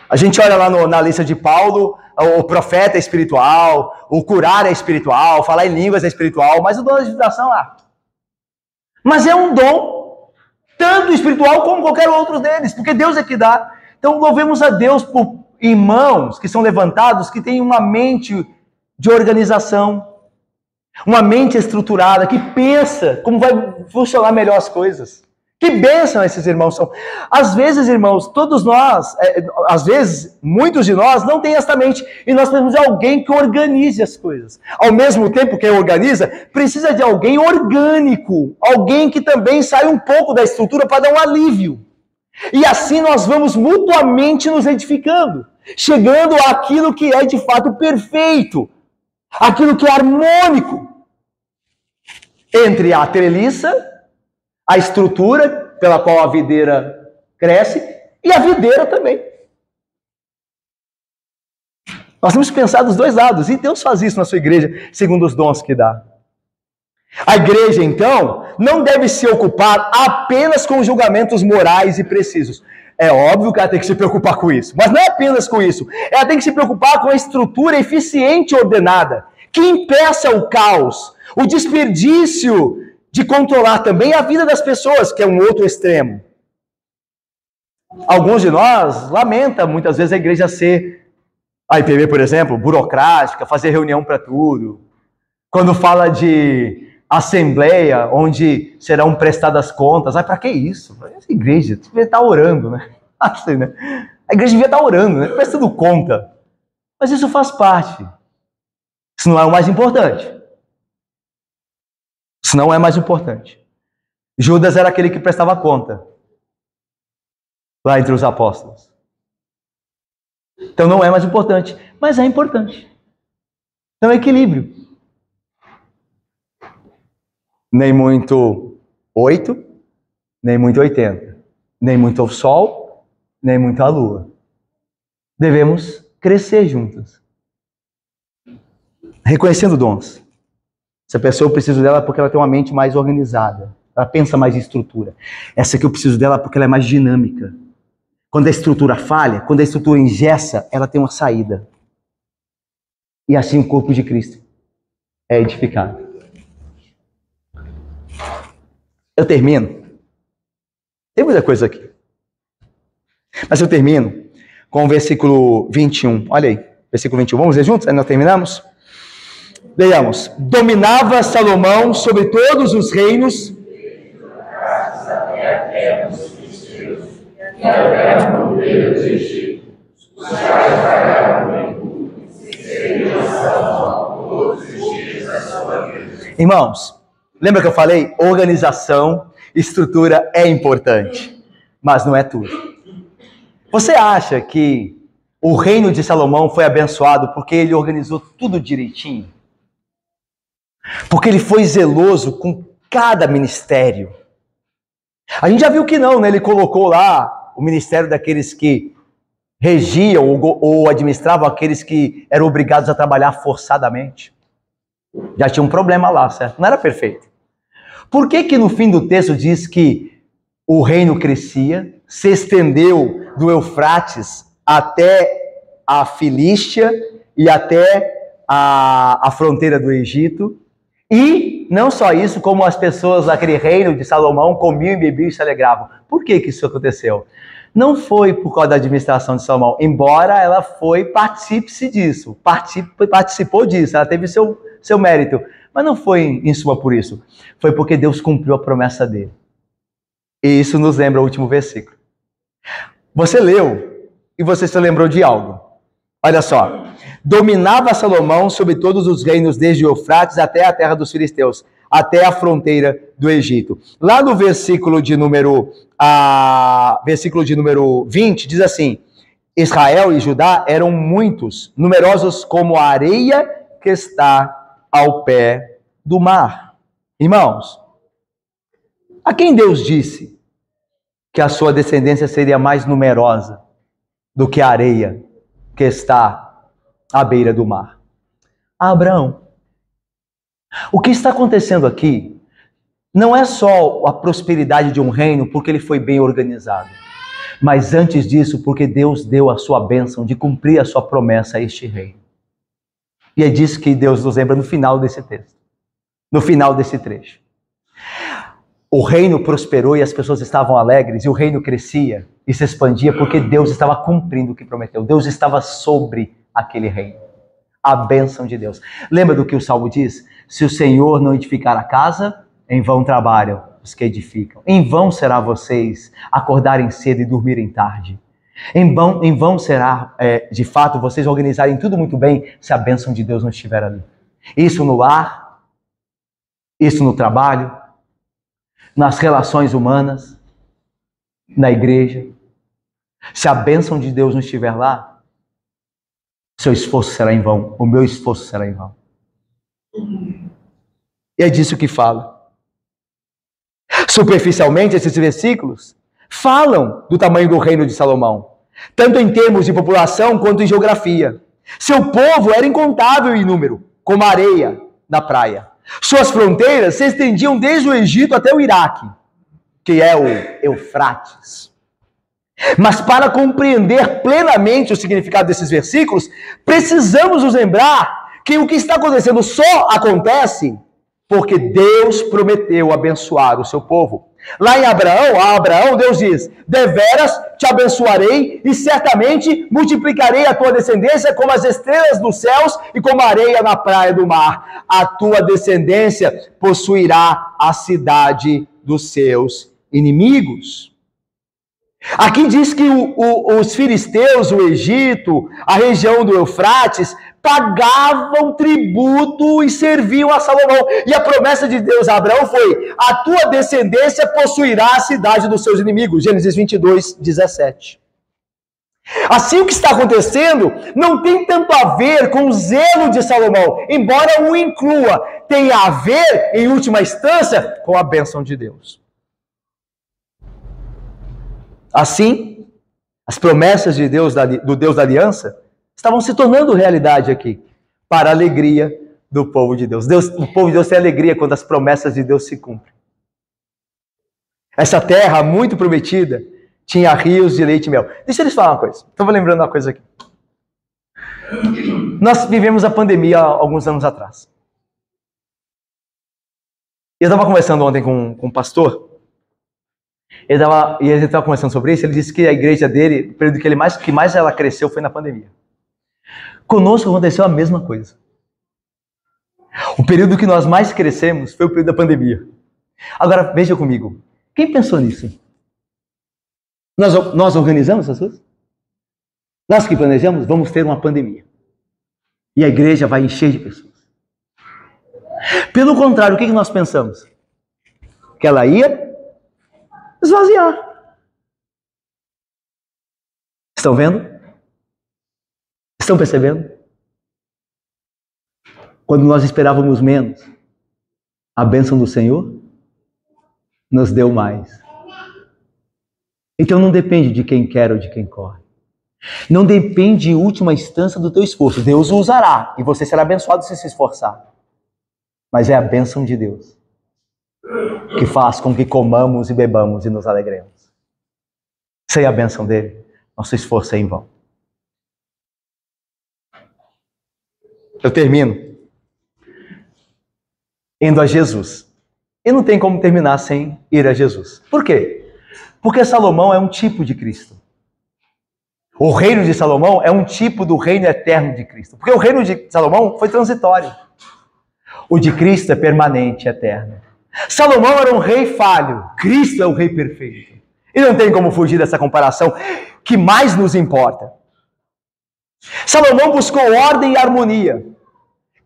A gente olha lá na lista de Paulo, o profeta é espiritual, o curar é espiritual, falar em línguas é espiritual, mas o dom da administração, Mas é um dom tanto espiritual como qualquer outro deles, porque Deus é que dá. Então louvemos a Deus por irmãos que são levantados, que têm uma mente de organização, uma mente estruturada, que pensa como vai funcionar melhor as coisas. Que bênção esses irmãos são. Às vezes, irmãos, todos nós, às vezes, muitos de nós não têm esta mente, e nós precisamos de alguém que organize as coisas. Ao mesmo tempo que organiza, precisa de alguém orgânico, alguém que também saia um pouco da estrutura para dar um alívio. E assim nós vamos mutuamente nos edificando, chegando àquilo que é de fato perfeito, aquilo que é harmônico entre a treliça, a estrutura pela qual a videira cresce e a videira também. Nós temos que pensar dos dois lados, e Deus faz isso na sua igreja, segundo os dons que dá. A igreja, então, não deve se ocupar apenas com julgamentos morais e precisos. É óbvio que ela tem que se preocupar com isso, mas não é apenas com isso. Ela tem que se preocupar com a estrutura eficiente e ordenada, que impeça o caos, o desperdício de controlar também a vida das pessoas, que é um outro extremo. Alguns de nós lamentam muitas vezes a igreja ser, a IPB, por exemplo, burocrática, fazer reunião para tudo. Quando fala de assembleia, onde serão prestadas contas. Para que isso? Essa igreja devia estar orando, né? Assim, né? A igreja devia estar orando, né? Prestando conta. Mas isso faz parte. Isso não é o mais importante. Isso não é mais importante. Judas era aquele que prestava conta lá entre os apóstolos. Então não é mais importante, mas é importante. Então é equilíbrio. Nem muito 8, nem muito 80. Nem muito ao sol, nem muito à lua. Devemos crescer juntos. Reconhecendo dons. Essa pessoa eu preciso dela porque ela tem uma mente mais organizada. Ela pensa mais em estrutura. Essa aqui eu preciso dela porque ela é mais dinâmica. Quando a estrutura falha, quando a estrutura engessa, ela tem uma saída. E assim o corpo de Cristo é edificado. Eu termino. Tem muita coisa aqui. Mas eu termino com o versículo 21. Olha aí, versículo 21. Vamos ler juntos? Nós terminamos? Leiamos. Dominava Salomão sobre todos os reinos. Irmãos, lembra que eu falei? Organização, estrutura é importante, mas não é tudo. Você acha que o reino de Salomão foi abençoado porque ele organizou tudo direitinho? Porque ele foi zeloso com cada ministério? A gente já viu que não, né? Ele colocou lá o ministério daqueles que regiam ou administravam aqueles que eram obrigados a trabalhar forçadamente. Já tinha um problema lá, certo? Não era perfeito. Por que no fim do texto diz que o reino crescia, se estendeu do Eufrates até a Filístia e até a fronteira do Egito? E não só isso, como as pessoas daquele reino de Salomão comiam e bebiam e se alegravam. Por que isso aconteceu? Não foi por causa da administração de Salomão, embora ela participou disso, ela teve seu mérito, mas não foi em suma por isso, foi porque Deus cumpriu a promessa dele. E isso nos lembra o último versículo. Você leu e você se lembrou de algo. Olha só, dominava Salomão sobre todos os reinos desde o Eufrates até a terra dos filisteus, até a fronteira do Egito. Lá no versículo de número 20, diz assim: Israel e Judá eram muitos, numerosos como a areia que está ao pé do mar. Irmãos, a quem Deus disse que a sua descendência seria mais numerosa do que a areia que está à beira do mar? A Abraão. O que está acontecendo aqui não é só a prosperidade de um reino porque ele foi bem organizado, mas antes disso porque Deus deu a sua bênção de cumprir a sua promessa a este reino. E é disso que Deus nos lembra no final desse texto, no final desse trecho. O reino prosperou e as pessoas estavam alegres, e o reino crescia e se expandia porque Deus estava cumprindo o que prometeu. Deus estava sobre aquele reino. A bênção de Deus. Lembra do que o Salmo diz? Se o Senhor não edificar a casa, em vão trabalham os que edificam. Em vão será vocês acordarem cedo e dormirem tarde. Em vão será, de fato, vocês organizarem tudo muito bem se a bênção de Deus não estiver ali. Isso no lar, isso no trabalho, nas relações humanas, na igreja. Se a bênção de Deus não estiver lá, seu esforço será em vão, o meu esforço será em vão. E é disso que fala. Superficialmente, esses versículos falam do tamanho do reino de Salomão, tanto em termos de população quanto em geografia. Seu povo era incontável em número, como a areia na praia. Suas fronteiras se estendiam desde o Egito até o Iraque, que é o Eufrates. Mas para compreender plenamente o significado desses versículos, precisamos nos lembrar que o que está acontecendo só acontece porque Deus prometeu abençoar o seu povo. Lá em Abraão, Deus diz: deveras te abençoarei e certamente multiplicarei a tua descendência como as estrelas dos céus e como a areia na praia do mar. A tua descendência possuirá a cidade dos seus inimigos. Aqui diz que os filisteus, o Egito, a região do Eufrates, pagavam tributo e serviam a Salomão. E a promessa de Deus a Abraão foi: a tua descendência possuirá a cidade dos seus inimigos. Gênesis 22, 17. Assim, o que está acontecendo não tem tanto a ver com o zelo de Salomão, embora o inclua, tem a ver, em última instância, com a bênção de Deus. Assim, as promessas de Deus, do Deus da aliança, estavam se tornando realidade aqui, para a alegria do povo de Deus. O povo de Deus tem alegria quando as promessas de Deus se cumprem. Essa terra muito prometida tinha rios de leite e mel. Deixa eu lhes falar uma coisa. Estou lembrando uma coisa aqui. Nós vivemos a pandemia há alguns anos atrás. Eu estava conversando ontem com um pastor, E ele estava conversando sobre isso, ele disse que a igreja dele, o período que mais ela cresceu foi na pandemia. Conosco aconteceu a mesma coisa. O período que nós mais crescemos foi o período da pandemia. Agora, veja comigo. Quem pensou nisso? Nós organizamos essas coisas? Nós que planejamos, vamos ter uma pandemia. E a igreja vai encher de pessoas. Pelo contrário, o que nós pensamos? Que ela ia esvaziar. Estão vendo? Estão percebendo? Quando nós esperávamos menos, a bênção do Senhor nos deu mais. Então não depende de quem quer ou de quem corre. Não depende, em última instância, do teu esforço. Deus o usará e você será abençoado se se esforçar. Mas é a bênção de Deus que faz com que comamos e bebamos e nos alegremos. Sem a bênção dele, nosso esforço é em vão. Eu termino indo a Jesus. E não tem como terminar sem ir a Jesus. Por quê? Porque Salomão é um tipo de Cristo. O reino de Salomão é um tipo do reino eterno de Cristo. Porque o reino de Salomão foi transitório. O de Cristo é permanente, eterno. Salomão era um rei falho. Cristo é o rei perfeito. E não tem como fugir dessa comparação que mais nos importa. Salomão buscou ordem e harmonia.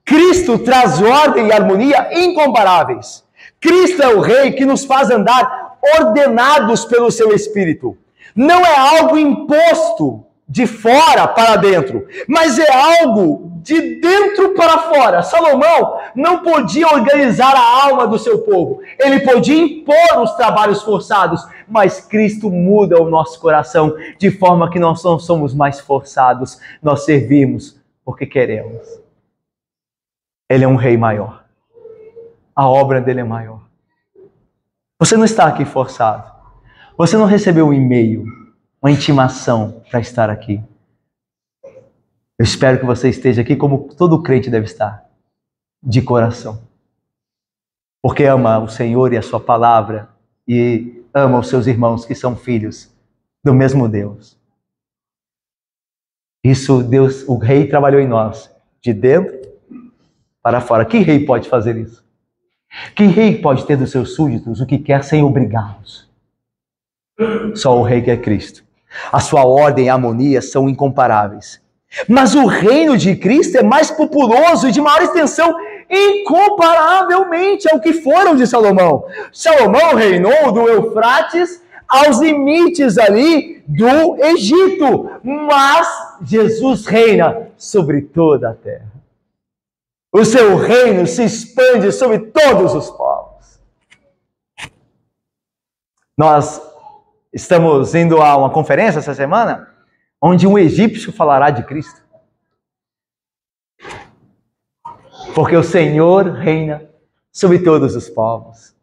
Cristo traz ordem e harmonia incomparáveis. Cristo é o rei que nos faz andar ordenados pelo seu Espírito. Não é algo imposto de fora para dentro, mas é algo de dentro para fora. Salomão não podia organizar a alma do seu povo. Ele podia impor os trabalhos forçados, mas Cristo muda o nosso coração de forma que nós não somos mais forçados. Nós servimos porque queremos. Ele é um rei maior. A obra dele é maior. Você não está aqui forçado. Você não recebeu um e-mail, uma intimação para estar aqui. Eu espero que você esteja aqui como todo crente deve estar, de coração. Porque ama o Senhor e a sua palavra e ama os seus irmãos que são filhos do mesmo Deus. Isso Deus, o rei trabalhou em nós, de dentro para fora. Que rei pode fazer isso? Que rei pode ter dos seus súditos o que quer sem obrigá-los? Só o rei que é Cristo. A sua ordem e harmonia são incomparáveis. Mas o reino de Cristo é mais populoso e de maior extensão incomparavelmente ao que foram de Salomão. Salomão reinou do Eufrates aos limites ali do Egito. Mas Jesus reina sobre toda a terra. O seu reino se expande sobre todos os povos. Nós estamos indo a uma conferência essa semana, onde um egípcio falará de Cristo. Porque o Senhor reina sobre todos os povos.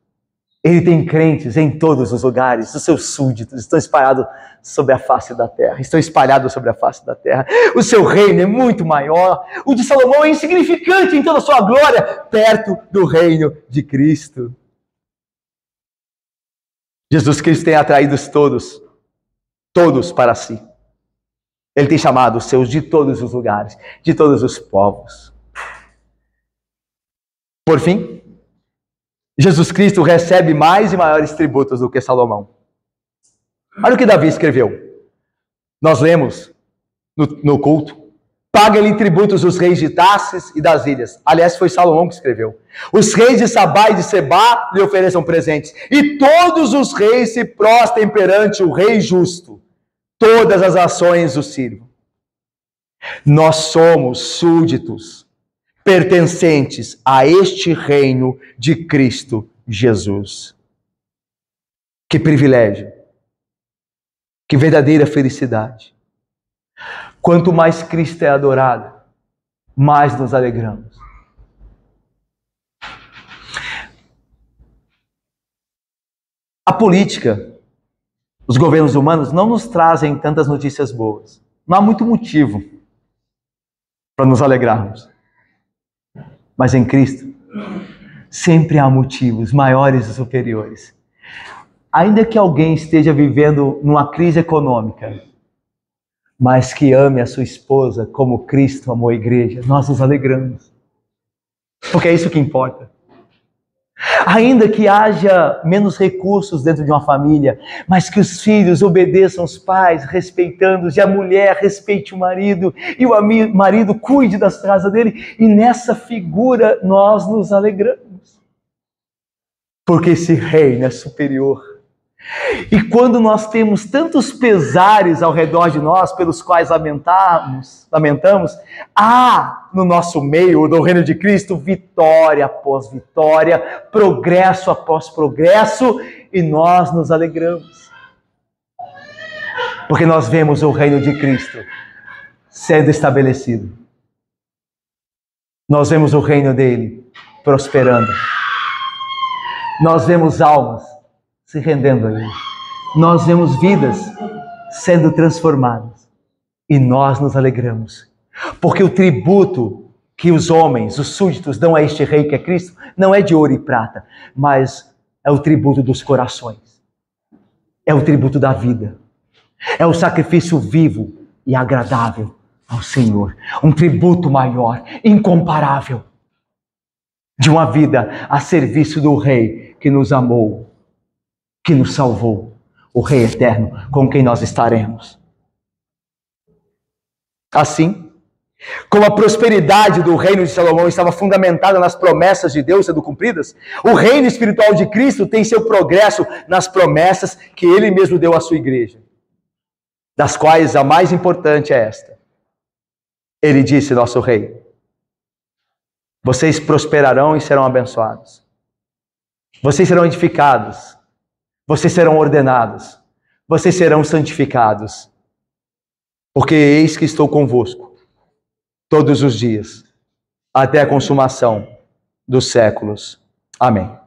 Ele tem crentes em todos os lugares. Os seus súditos estão espalhados sobre a face da terra. Estão espalhados sobre a face da terra. O seu reino é muito maior. O de Salomão é insignificante em toda a sua glória, perto do reino de Cristo. Jesus Cristo tem atraído todos para si. Ele tem chamado os seus de todos os lugares, de todos os povos. Por fim, Jesus Cristo recebe mais e maiores tributos do que Salomão. Olha o que Davi escreveu. Nós lemos no culto. Paga-lhe tributos os reis de Tarsis e das ilhas. Aliás, foi Salomão que escreveu. Os reis de Sabá e de Sebá lhe ofereçam presentes. E todos os reis se prostrem perante o rei justo. Todas as nações o sirvam. Nós somos súditos, pertencentes a este reino de Cristo Jesus. Que privilégio, que verdadeira felicidade. Quanto mais Cristo é adorado, mais nos alegramos. A política, os governos humanos não nos trazem tantas notícias boas. Não há muito motivo para nos alegrarmos. Mas em Cristo, sempre há motivos maiores e superiores. Ainda que alguém esteja vivendo numa crise econômica, mas que ame a sua esposa como Cristo amou a igreja, nós nos alegramos. Porque é isso que importa. Ainda que haja menos recursos dentro de uma família, mas que os filhos obedeçam os pais, respeitando-os, e a mulher respeite o marido, e o marido cuide das casas dele, e nessa figura nós nos alegramos. Porque esse reino é superior. E quando nós temos tantos pesares ao redor de nós, pelos quais lamentamos, há no nosso meio, no reino de Cristo, vitória após vitória, progresso após progresso, e nós nos alegramos. Porque nós vemos o reino de Cristo sendo estabelecido. Nós vemos o reino dele prosperando. Nós vemos almas se rendendo a ele. Nós vemos vidas sendo transformadas. E nós nos alegramos. Porque o tributo que os homens, os súditos, dão a este rei que é Cristo, não é de ouro e prata, mas é o tributo dos corações. É o tributo da vida. É o sacrifício vivo e agradável ao Senhor. Um tributo maior, incomparável, de uma vida a serviço do rei que nos amou, que nos salvou, o Rei eterno com quem nós estaremos. Assim, como a prosperidade do reino de Salomão estava fundamentada nas promessas de Deus sendo cumpridas, o reino espiritual de Cristo tem seu progresso nas promessas que ele mesmo deu à sua igreja, das quais a mais importante é esta. Ele disse, nosso rei: vocês prosperarão e serão abençoados. Vocês serão edificados. Vocês serão ordenados, vocês serão santificados, porque eis que estou convosco todos os dias, até a consumação dos séculos. Amém.